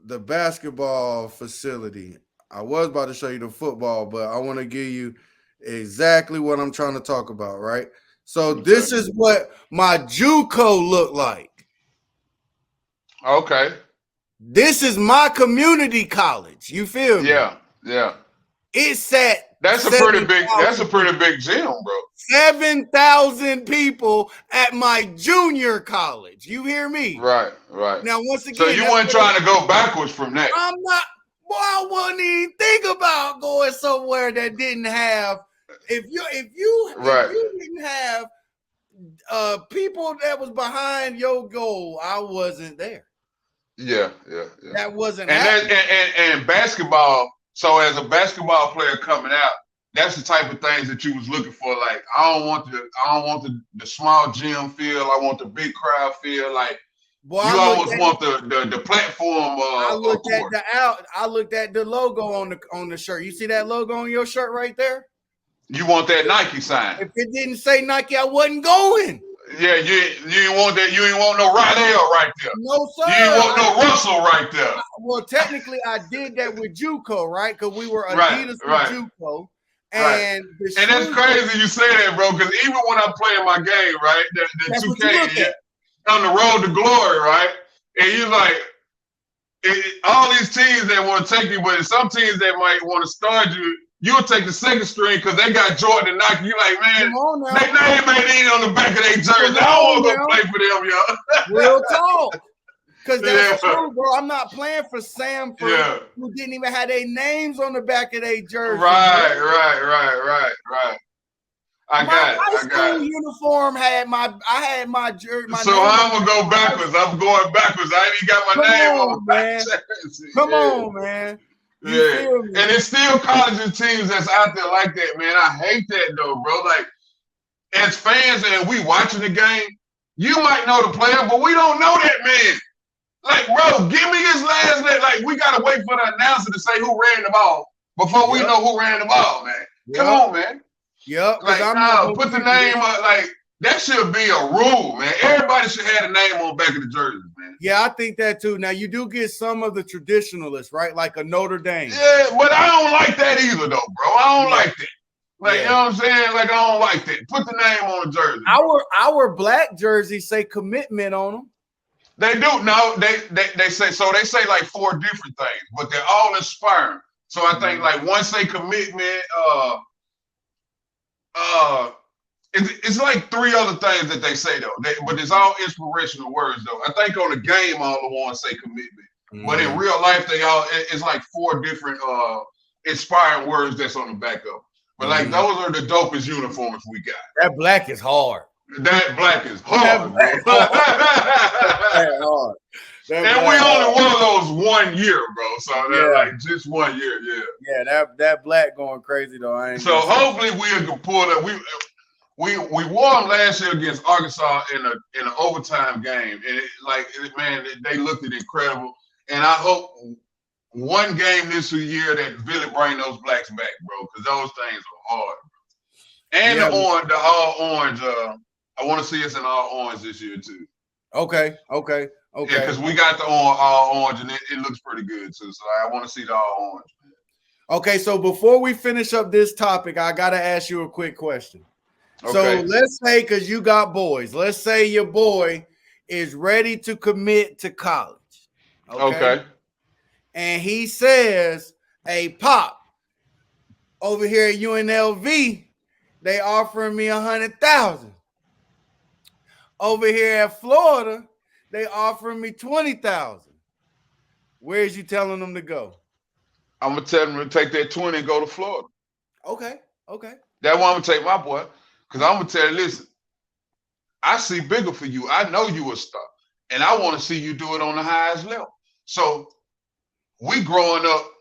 the basketball facility. I was about to show you the football, but I want to give you exactly what I'm trying to talk about, right? So this is what my JUCO looked like. Okay. This is my community college. You feel me? Yeah. It's at that's a pretty big gym, bro. 7,000 people at my junior college. You hear me? Right. Now, once again, so you weren't trying to go backwards from that. I'm not. Boy, I wouldn't even think about going somewhere that didn't have. If you didn't have people that was behind your goal, I wasn't there. Yeah. That wasn't And happening. and basketball. So as a basketball player coming out, that's the type of things that you was looking for. Like I don't want the small gym feel. I want the big crowd feel. Like Boy, you almost want the platform. I looked at the logo on the shirt. You see that logo on your shirt right there? You want that Nike sign. If it didn't say Nike, I wasn't going. Yeah, you ain't want that. You ain't want no Rydell right there. No, sir. You ain't want no Russell right there. Well, technically, I did that with JUCO, right? Because we were Right, Adidas right. with JUCO. Right. And that's crazy you say that, bro, because even when I'm playing my game, right, the That's what 2K, you look at. on the road to glory, right, and you're like, all these teams that want to take you, but some teams that might want to start you, you'll take the second string because they got Jordan and Nike. You're like, man, they name ain't even on the back of their jersey. I don't want to go play for them, yo. Real talk. Because that's true, bro. I'm not playing for Samford, who didn't even have their names on the back of their jersey. Right. My high school uniform had my jersey. So I'm gonna go backwards. I'm going backwards. I ain't even got my name on man. Come on, man. You and it's still colleges teams that's out there like that, man. I hate that though, bro. Like as fans and we watching the game, you might know the player, but we don't know that man. Like, bro, give me his last name. Like, we gotta wait for the announcer to say who ran the ball before we know who ran the ball, man. Come on, man. Yep. Like, put the name up. Like, that should be a rule, man. Everybody should have the name on the back of the jerseys, man. Yeah, I think that too. Now, you do get some of the traditionalists, right? Like a Notre Dame. Yeah, but I don't like that either, though, bro. I don't like that. Like, you know what I'm saying? Like, I don't like that. Put the name on the jersey. Our black jerseys say commitment on them. They do. No, they say so. They say like 4 different things, but they're all inspiring. So I think like one say commitment. It's like 3 other things that they say though. But it's all inspirational words though. I think on the game all the ones say commitment, but in real life it's like 4 different inspiring words that's on the back of them. But like those are the dopest uniforms we got. That black is hard. That black is hard. That hard. And we only one of those 1 year, bro. So like just 1 year, Yeah, that black going crazy though. So hopefully we can pull that. We won last year against Arkansas in an overtime game, and they looked incredible. And I hope one game this year that Billy bring those blacks back, bro, because those things are hard. And the all orange. I want to see us in all orange this year too. Okay. Yeah, because we got the all orange, and it looks pretty good too. So I want to see the all orange. Okay, so before we finish up this topic, I gotta ask you a quick question. Okay. So let's say, because you got boys, let's say your boy is ready to commit to college. Okay. And he says, "Hey, Pop, over here at UNLV, they offering me 100,000. Over here at Florida, they offering me 20,000. Where's you telling them to go?" I'm gonna tell them to take that 20 and go to Florida. Okay. That's why I'm gonna take my boy, because I'm gonna tell you, listen, I see bigger for you. I know you a star, and I want to see you do it on the highest level. So we growing up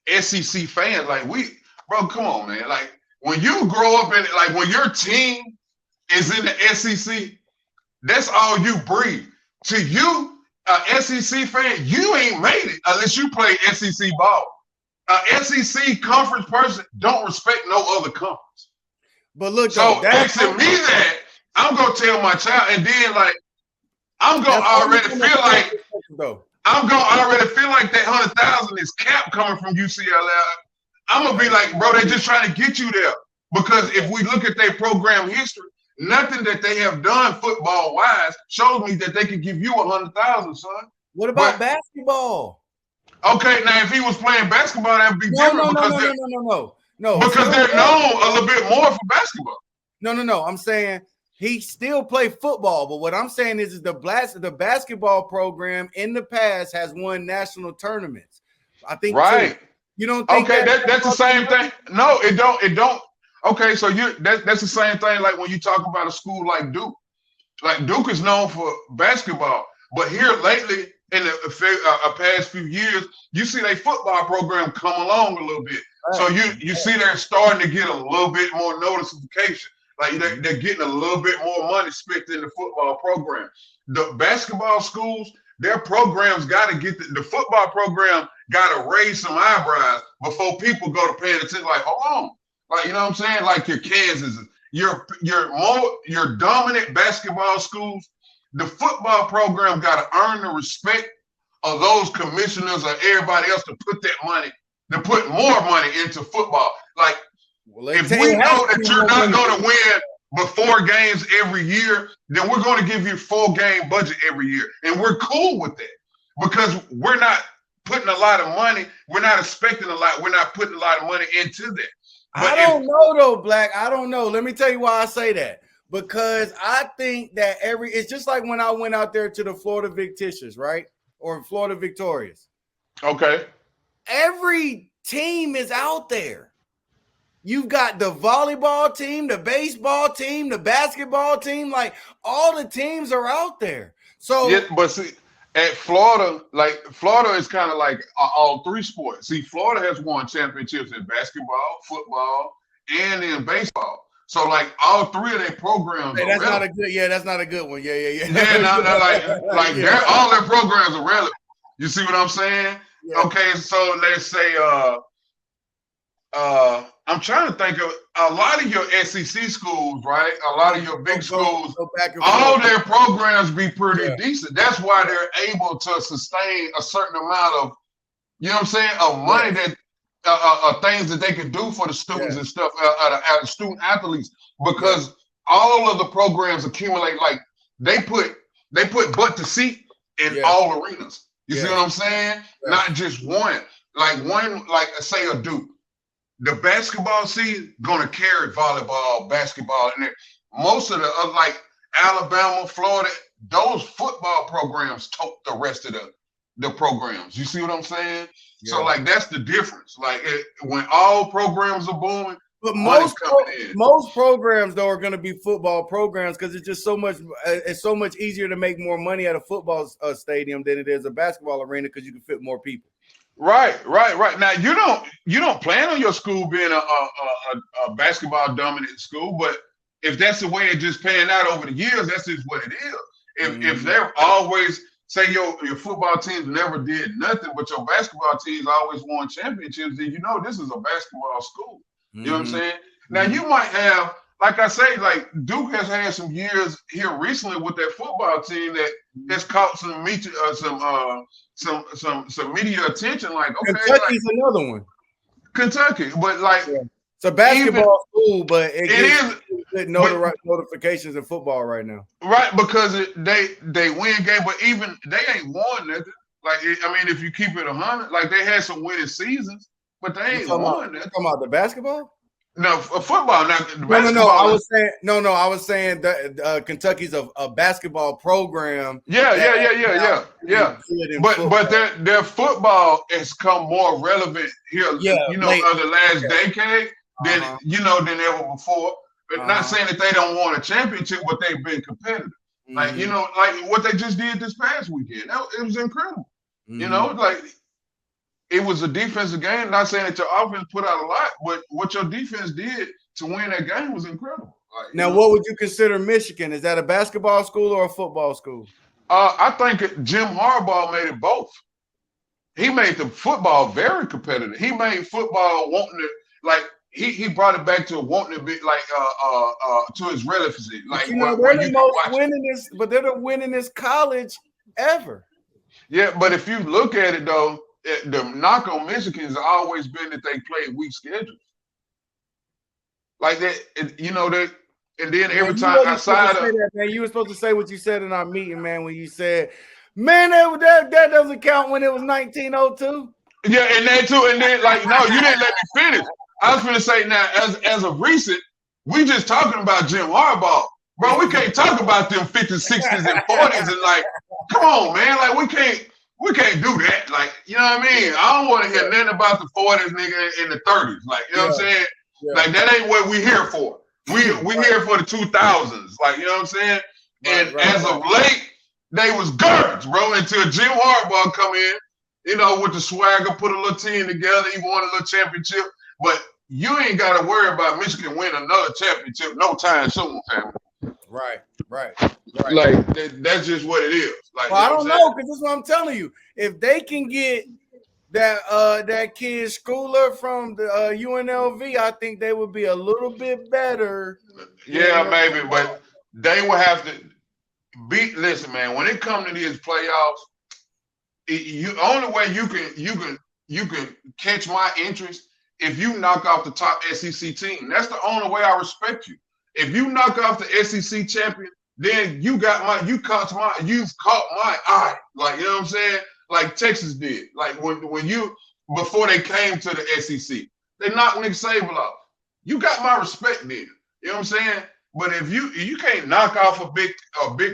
SEC fans, like bro, come on, man. Like when you grow up in it, like when your team is in the SEC, that's all you breathe. To you, SEC fan, you ain't made it unless you play SEC ball. SEC conference person don't respect no other conference. But look, so asking me that, I'm gonna tell my child, and then like I'm gonna already feel like that 100,000 is cap coming from UCLA. I'm gonna be like, bro, they just trying to get you there, because if we look at their program history, nothing that they have done football wise shows me that they could give you 100,000, son. What about basketball? Okay, now if he was playing basketball, that would be different. No. Because they're known a little bit more for basketball. No. I'm saying he still played football, but what I'm saying is the basketball program in the past has won national tournaments. I think right. You don't think that's the same thing? No, it don't. Okay, so that's the same thing like when you talk about a school like Duke. Like Duke is known for basketball, but here lately in the past few years, you see their football program come along a little bit. So you see they're starting to get a little bit more notification. Like they're getting a little bit more money spent in the football program. The basketball schools, their programs got to get the football program got to raise some eyebrows before people go to paying attention. Like, hold on, like you know what I'm saying? Like your Kansas, your dominant basketball schools, the football program got to earn the respect of those commissioners or everybody else to put that money, to put more money into football. Like, if we know that you're not going to win but 4 games every year, then we're going to give you 4-game budget every year. And we're cool with that because we're not putting a lot of money. We're not expecting a lot. We're not putting a lot of money into that. But I don't know though, Blakk. I don't know. Let me tell you why I say that. Because I think that it's just like when I went out there to the Florida Victitious, right? Or Florida Victorious. Okay. Every team is out there. You've got the volleyball team, the baseball team, the basketball team. Like all the teams are out there. So yeah, but see, at Florida, like Florida is kind of like all 3 sports. See, Florida has won championships in basketball, football, and in baseball. So like all 3 of their programs. Hey, that's not a good. Yeah, that's not a good one. Yeah. Yeah, all their programs are relevant. You see what I'm saying? Yeah. Okay, so let's say I'm trying to think of a lot of your SEC schools, right? A lot of your big schools, all their programs be pretty decent. That's why they're able to sustain a certain amount of, you know what I'm saying, of money that things that they can do for the students and stuff, student athletes, because all of the programs accumulate, like they put butt to seat in all arenas. You see what I'm saying? Not just one. Like say a Duke. The basketball season gonna carry volleyball, basketball, and most of the like Alabama, Florida, those football programs tote the rest of the programs. You see what I'm saying? Yeah. So like that's the difference. Like when all programs are booming, but most programs though are going to be football programs because it's just so much. It's so much easier to make more money at a football stadium than it is a basketball arena because you can fit more people. Right. Now you don't plan on your school being a basketball dominant school, but if that's the way it just panned out over the years, that's just what it is. If they're always say your football teams never did nothing, but your basketball teams always won championships, then you know this is a basketball school. You know what I'm saying? Now you might have, like I say, like Duke has had some years here recently with that football team that has caught some media attention. Like Kentucky's another one. Kentucky, but like it's a basketball school, but it is no notifications in football right now. Right, because they win game, but even they ain't won nothing. Like I mean, if you keep it 100, like they had some winning seasons, but they ain't won nothing. Talking about the basketball? No, football. Now, no. I was saying that Kentucky's a basketball program. Yeah. But their football has come more relevant here. You know, of the last decade than than ever before. But not saying that they don't want a championship, but they've been competitive. Like like what they just did this past weekend. It was incredible. You know, like. It was a defensive game. Not saying that your offense put out a lot, but what your defense did to win that game was incredible. Like, now, what would you consider Michigan? Is that a basketball school or a football school? I think Jim Harbaugh made it both. He made the football very competitive. He made football wanting to, like, he brought it back to wanting to be like to his relevancy. Like, they're the winningest college ever. Yeah, but if you look at it though. The knock on Michigan has always been that they play weak schedules. Like that, and then every time outside of that, man, you were supposed to say what you said in our meeting, man, when you said, man, that doesn't count when it was 1902. Yeah, and that too, and then like, no, you didn't let me finish. I was gonna say now, as of recent, we just talking about Jim Harbaugh. Bro, we can't talk about them 50s, 60s, and 40s and like, come on, man, like we can't do that. Like, you know what I mean? I don't want to hear nothing about the 40s, nigga, in the 30s. Like, you know what I'm saying? Yeah. Like that ain't what we here for. We here for the 2000s. Like, you know what I'm saying? And as of late, they was garbage, bro. Until Jim Harbaugh come in, you know, with the swagger, put a little team together. He won a little championship. But you ain't got to worry about Michigan winning another championship no time soon, family. Right. Like that's just what it is. Like, well, I don't know, because this is what I'm telling you. If they can get that kid Schooler from the UNLV, I think they would be a little bit better. Yeah, maybe, but they will have to beat. Listen, man, when it comes to these playoffs, only way you can catch my interest if you knock off the top SEC team. That's the only way I respect you. If you knock off the SEC champion, then you've caught my eye. Like, you know what I'm saying? Like Texas did. Like before they came to the SEC, they knocked Nick Saban off. You got my respect then. You know what I'm saying? But if you can't knock off a big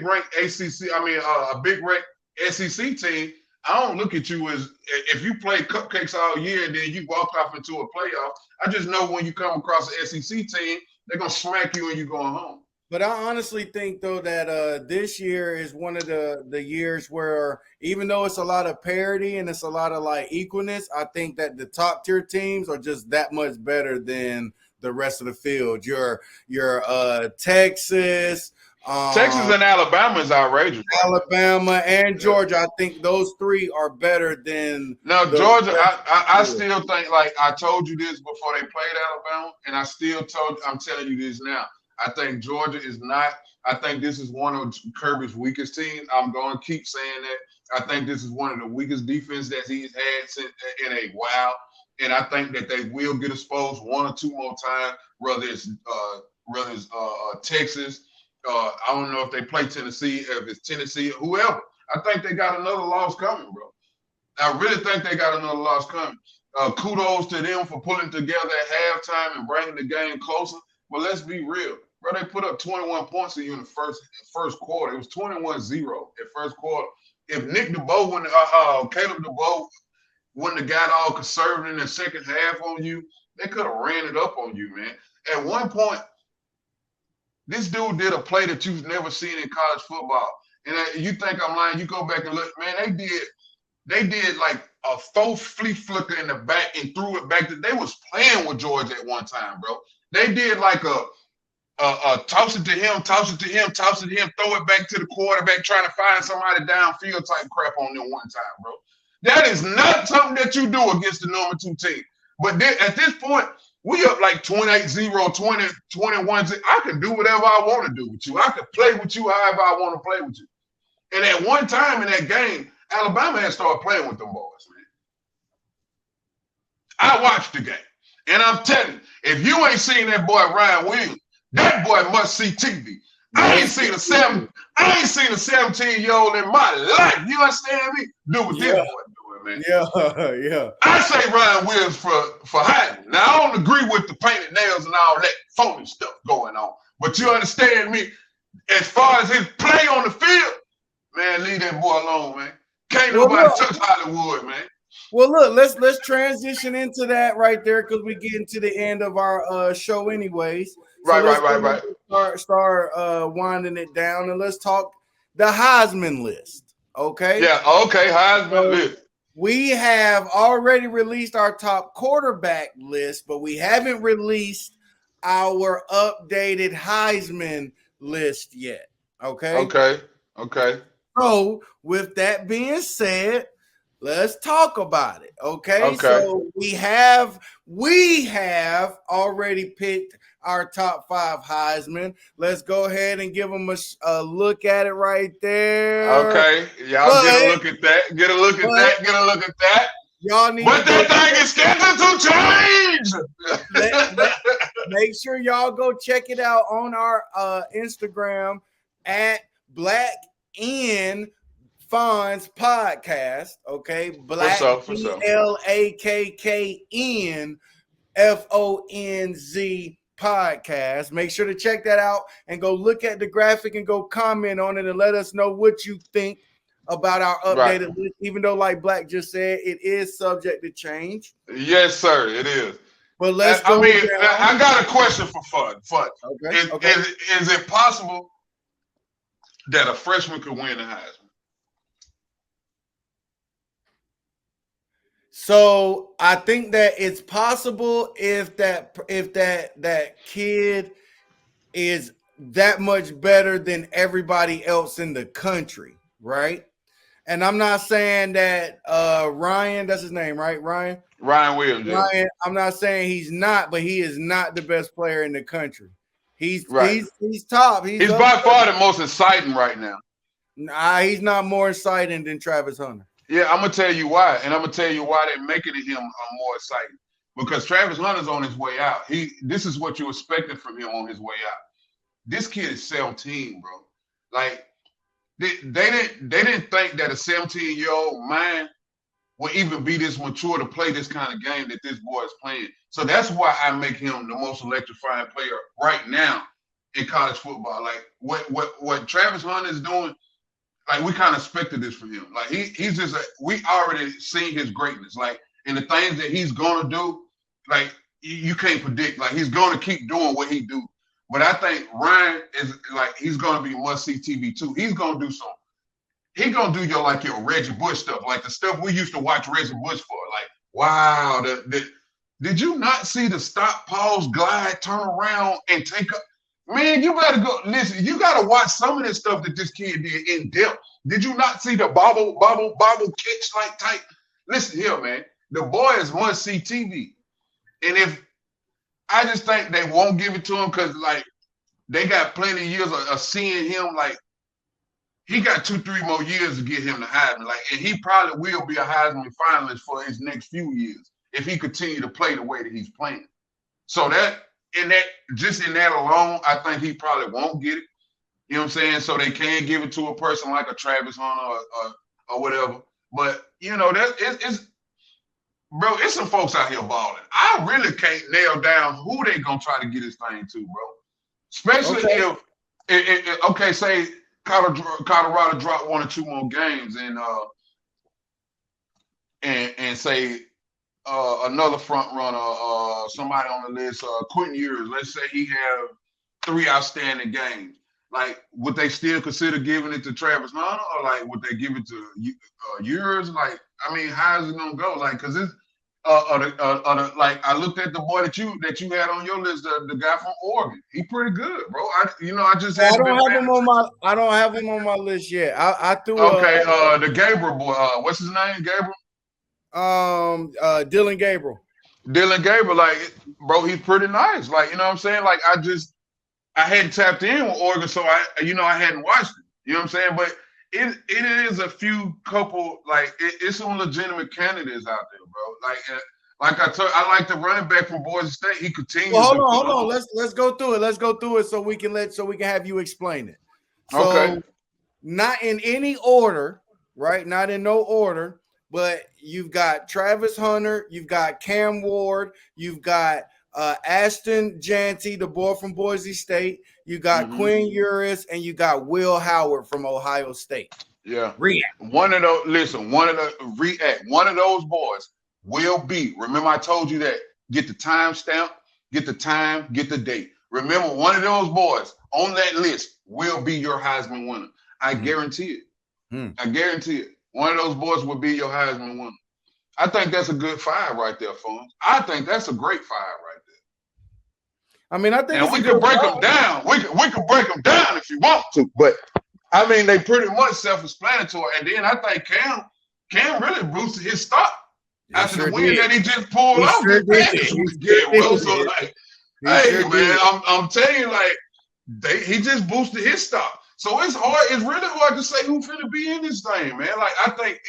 ranked a big ranked SEC team, I don't look at you as if you play cupcakes all year and then you walk off into a playoff. I just know when you come across an SEC team, they're gonna smack you and you going home. But I honestly think, though, that this year is one of the years where, even though it's a lot of parity and it's a lot of like equalness, I think that the top tier teams are just that much better than the rest of the field. Your Texas. Texas and Alabama is outrageous. Alabama and Georgia, I think those three are better than. No, Georgia. I still think, like I told you this before they played Alabama, and I'm telling you this now. I think Georgia is not. I think this is one of Kirby's weakest teams. I'm going to keep saying that. I think this is one of the weakest defense that he's had in a while, and I think that they will get exposed one or two more times. Whether it's Texas. I don't know if they play Tennessee, if it's Tennessee or whoever. I think they got another loss coming, bro. I really think they got another loss coming. Kudos to them for pulling together at halftime and bringing the game closer. But let's be real, bro. They put up 21 points in you in the first quarter. It was 21-0 at first quarter. If Nick DeBow, Caleb DeBow wouldn't have got all conservative in the second half on you, they could have ran it up on you, man. At one point, this dude did a play that you've never seen in college football. And you think I'm lying, you go back and look, man, they did like a faux flea flicker in the back and threw it back. They was playing with Georgia at one time, bro. They did like a toss it to him, throw it back to the quarterback, trying to find somebody downfield type crap on them one time, bro. That is not something that you do against the number 2 team. But at this point, we up like 28-0, 20-21. I can do whatever I want to do with you. I can play with you however I want to play with you. And at one time in that game, Alabama had started playing with them boys, man. I watched the game. And I'm telling you, if you ain't seen that boy Ryan Williams, that boy must see TV. I ain't seen a 17-year-old in my life. You understand me? Do what this boy doing, man. Yeah. I say Ryan Williams for hiding. Now I don't agree with the painted nails and all that phony stuff going on. But you understand me? As far as his play on the field, man, leave that boy alone, man. Can't nobody touch Hollywood, man. Well, look, let's transition into that right there because we're getting to the end of our show anyways. So right. Start winding it down, and let's talk the Heisman list, okay? Yeah, okay, Heisman list. We have already released our top quarterback list, but we haven't released our updated Heisman list yet, okay? Okay. So, with that being said, let's talk about it. Okay. So we have already picked our top 5 Heisman. Let's go ahead and give them a look at it right there. Okay. Y'all get a look at that. Get a look at that. Y'all need but that thing is scheduled to change. Make sure y'all go check it out on our Instagram at Blakk Fonz podcast, okay? Blakk BLAKKN podcast. Make sure to check that out and go look at the graphic and go comment on it and let us know what you think about our updated list. Even though, like Blakk just said, it is subject to change. Yes, sir, it is. But let's I go. mean, down. I got a question for Fud. Okay. Is it possible that a freshman could win the Heisman? So I think that it's possible if that kid is that much better than everybody else in the country, right? And I'm not saying that Ryan, that's his name, right? Ryan Williams. Ryan, I'm not saying he's not, but he is not the best player in the country. He's top. He's by far the most exciting right now. Nah, he's not more exciting than Travis Hunter. Yeah, I'm gonna tell you why, and I'm gonna tell you why they're making him more exciting. Because Travis Hunter's on his way out. This is what you expected from him on his way out. This kid is 17, bro. Like they didn't think that a 17-year-old man would even be this mature to play this kind of game that this boy is playing. So that's why I make him the most electrifying player right now in college football. Like what Travis Hunter is doing. Like we kind of expected this from him. Like he's just we already seen his greatness. Like and the things that he's gonna do, like you can't predict. Like he's gonna keep doing what he do. But I think Ryan is like he's gonna be must-see TV too. He's gonna do something. He's gonna do your Reggie Bush stuff, like the stuff we used to watch Reggie Bush for. Like wow, did you not see the stop, pause, glide, turn around, and take up? Man, you better go listen. You gotta watch some of this stuff that this kid did in depth. Did you not see the bobble catch like type? Listen here, man. The boy is must-see TV, and if I just think they won't give it to him because like they got plenty of years of seeing him. Like he got 2-3 more years to get him to Heisman. Like, and he probably will be a Heisman finalist for his next few years if he continue to play the way that he's playing. So in that alone, I think he probably won't get it. You know what I'm saying? So they can give it to a person like a Travis Hunter or whatever. But you know, it's some folks out here balling. I really can't nail down who they gonna try to get this thing to, bro. Especially if say Colorado dropped 1 or 2 more games and say another front runner, somebody on the list, Quentin Ewers. Let's say he have 3 outstanding games. Like, would they still consider giving it to Travis Hunter, or like would they give it to Ewers? Like, I mean, how is it gonna go? Like, cause it's like I looked at the boy that you had on your list, the guy from Oregon. He pretty good, bro. I don't have him on my list yet. I threw the Gabriel boy. What's his name? Gabriel. Dylan Gabriel. Dylan Gabriel, like, bro, he's pretty nice. Like, you know what I'm saying? Like, I hadn't tapped in with Oregon, so I hadn't watched it. You know what I'm saying? But it is a few couple, like, it's some legitimate candidates out there, bro. Like I told, I like the running back from Boise State. He continues. Well, hold on. Let's go through it. Let's go through it so we can have you explain it. So, okay. Not in any order, right? Not in no order. But you've got Travis Hunter, you've got Cam Ward, you've got Ashton Janty, the boy from Boise State, you got Quinn Ewers, and you got Will Howard from Ohio State. Yeah. React. One of those boys will be. Remember, I told you that. Get the time stamp, get the time, get the date. Remember, one of those boys on that list will be your Heisman winner. I guarantee it. I guarantee it. One of those boys will be your Heisman winner. I think that's a good 5 right there, Fonz. I think that's a great 5 right there. I mean, I think we can break them down. We can break them down if you want to, but I mean, they pretty much self-explanatory. And then I think Cam really boosted his stock after the win that he just pulled off. So like, hey man, I'm telling you, like he just boosted his stock. So it's hard. It's really hard to say who's finna be in this thing, man. Like I think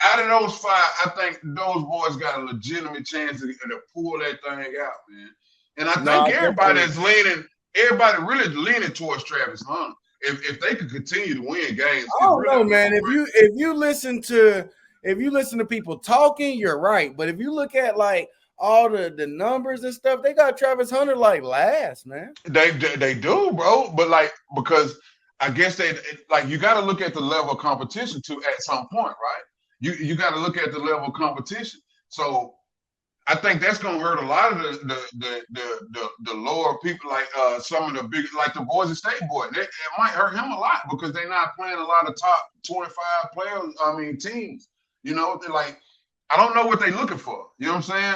out of those 5, I think those boys got a legitimate chance to pull that thing out, man. And I think everybody really leaning towards Travis Hunter. If they could continue to win games. I don't know, man. If you listen to people talking, you're right. But if you look at like all the numbers and stuff, they got Travis Hunter like last, man. They do, bro. But like because I guess you got to look at the level of competition too at some point, right? You got to look at the level of competition. So I think that's gonna hurt a lot of the lower people, like some of the big, like the Boise State boy. It might hurt him a lot because they're not playing a lot of top 25 players. I mean, teams. You know, they're like, I don't know what they're looking for. You know what I'm saying?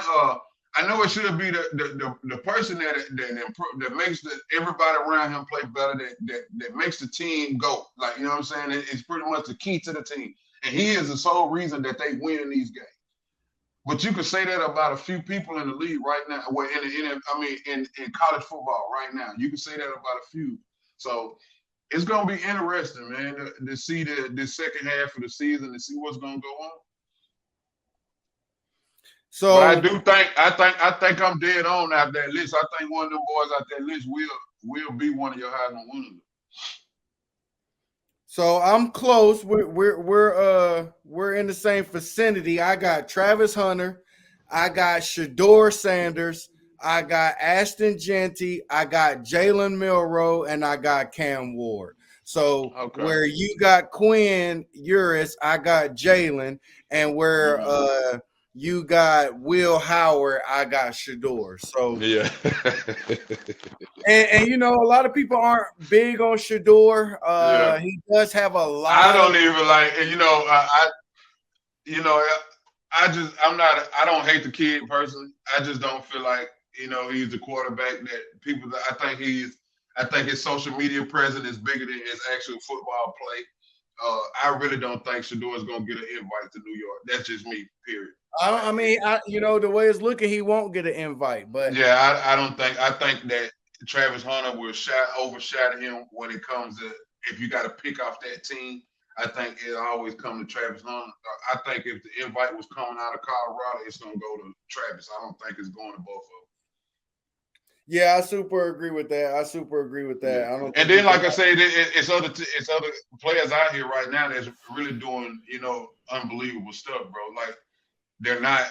I know it should be the person that makes everybody around him play better, that makes the team go. Like, you know what I'm saying? It's pretty much the key to the team, and he is the sole reason that they win in these games. But you could say that about a few people in the league right now. Well, in college football right now, you can say that about a few. So it's gonna be interesting, man, to see the second half of the season, to see what's gonna go on. So, but I think I'm dead on out that list. I think one of them boys out that list will be one of your Heisman winners. So I'm close. We're in the same vicinity. I got Travis Hunter, I got Shedeur Sanders, I got Ashton Jeanty, I got Jalen Milroe, and I got Cam Ward. So where you got Quinn Ewers, I got Jalen, and where you got Will Howard, I got Shedeur. So yeah. and you know, a lot of people aren't big on Shedeur. He does have a lot. I don't even like, you know, I don't hate the kid personally. I just don't feel like, you know, he's the quarterback that people. I think his social media presence is bigger than his actual football play. I really don't think Shedeur is gonna get an invite to New York. That's just me. Period. You know, the way it's looking, he won't get an invite. But yeah, I don't think. I think that Travis Hunter will overshadow him when it comes to, if you got to pick off that team. I think it'll always come to Travis Hunter. I think if the invite was coming out of Colorado, it's gonna go to Travis. I don't think it's going to both of them. Yeah, I super agree with that. Yeah. I don't. And then, like I said, it's other players out here right now that's really doing, you know, unbelievable stuff, bro. Like, they're not.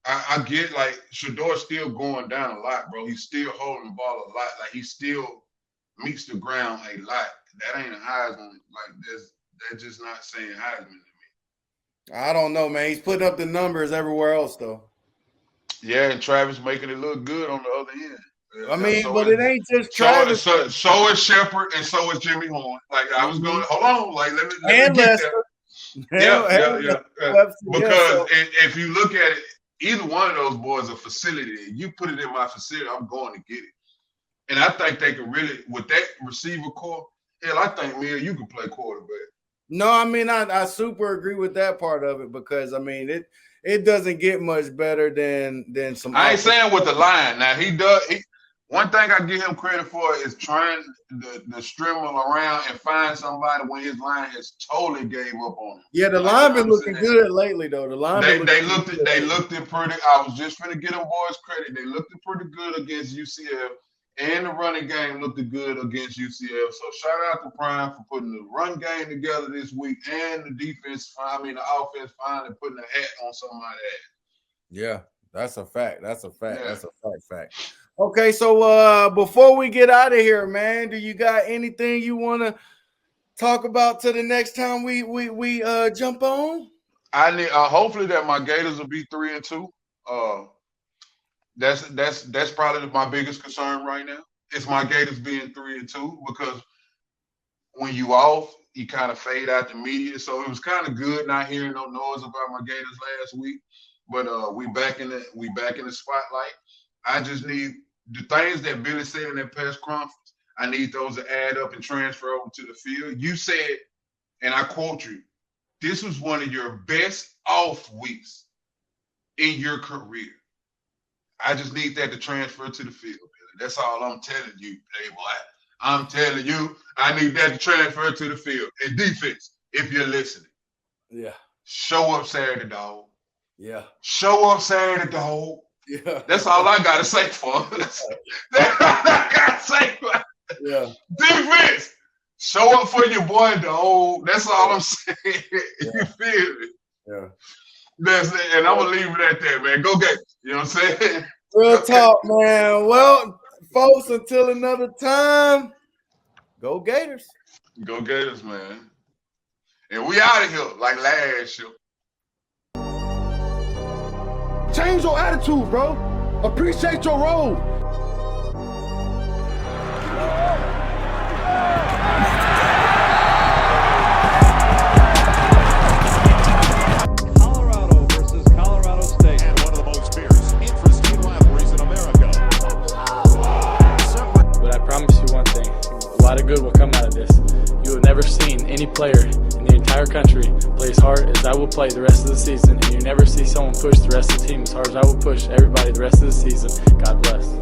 I get, like, Shedeur's still going down a lot, bro. He's still holding the ball a lot. Like, he still meets the ground a lot. That ain't a Heisman. Like, that's just not saying Heisman to me. I don't know, man. He's putting up the numbers everywhere else, though. Yeah, and Travis making it look good on the other end. I mean, but it ain't just Travis. So is Shepard, and so is Jimmy Horn. Like, I was going, hold on, like, let me get that. Yeah. Because if you look at it, either one of those boys are facility. You put it in my facility, I'm going to get it. And I think they can really, with that receiver core, hell, I think, man, you can play quarterback. No, I mean, I super agree with that part of it, because I mean, it doesn't get much better than some. I ain't saying with the line. Now, he does. One thing I give him credit for is trying to string him around and find somebody when his line has totally gave up on him. Yeah, the line been looking good lately, though. The line they looked at pretty. I was just gonna give them boys credit. They looked at pretty good against UCF, and the running game looked good against UCF. So shout out to Prime for putting the run game together this week, and the defense. The offense finally putting a hat on somebody's ass. Yeah, that's a fact. Yeah. That's a fact. Okay, so before we get out of here, man, do you got anything you want to talk about till the next time we jump on? I need hopefully that my Gators will be 3-2. That's probably my biggest concern right now. It's my Gators being 3-2, because when you off, you kind of fade out the media. So it was kind of good not hearing no noise about my Gators last week. But we back in the spotlight. I just need the things that Billy said in that press conference. I need those to add up and transfer over to the field. You said, and I quote you, this was one of your best off weeks in your career. I just need that to transfer to the field, Billy. That's all I'm telling you, Dave Black. I'm telling you, I need that to transfer to the field. And defense, if you're listening. Yeah. Show up Saturday, dog. Yeah. Show up Saturday, dog. Yeah. That's all I gotta say for him. That's all I gotta say for him. Yeah. Defense, show up for your boy, dog. That's all I'm saying. Yeah. You feel me? Yeah. That's it. And I'm gonna leave it at that, man. Go Gators. You know what I'm saying? Real talk, man. Well, folks, until another time, go Gators. Go Gators, man. And we out of here like last year. Change your attitude, bro. Appreciate your role. Colorado versus Colorado State. And one of the most fierce, interesting rivalries in America. But I promise you one thing, a lot of good will come out of this. You have never seen any player in the entire country play as hard as I will play the rest of the season, and you never see someone push the rest of the team as hard as I will push everybody the rest of the season. God bless.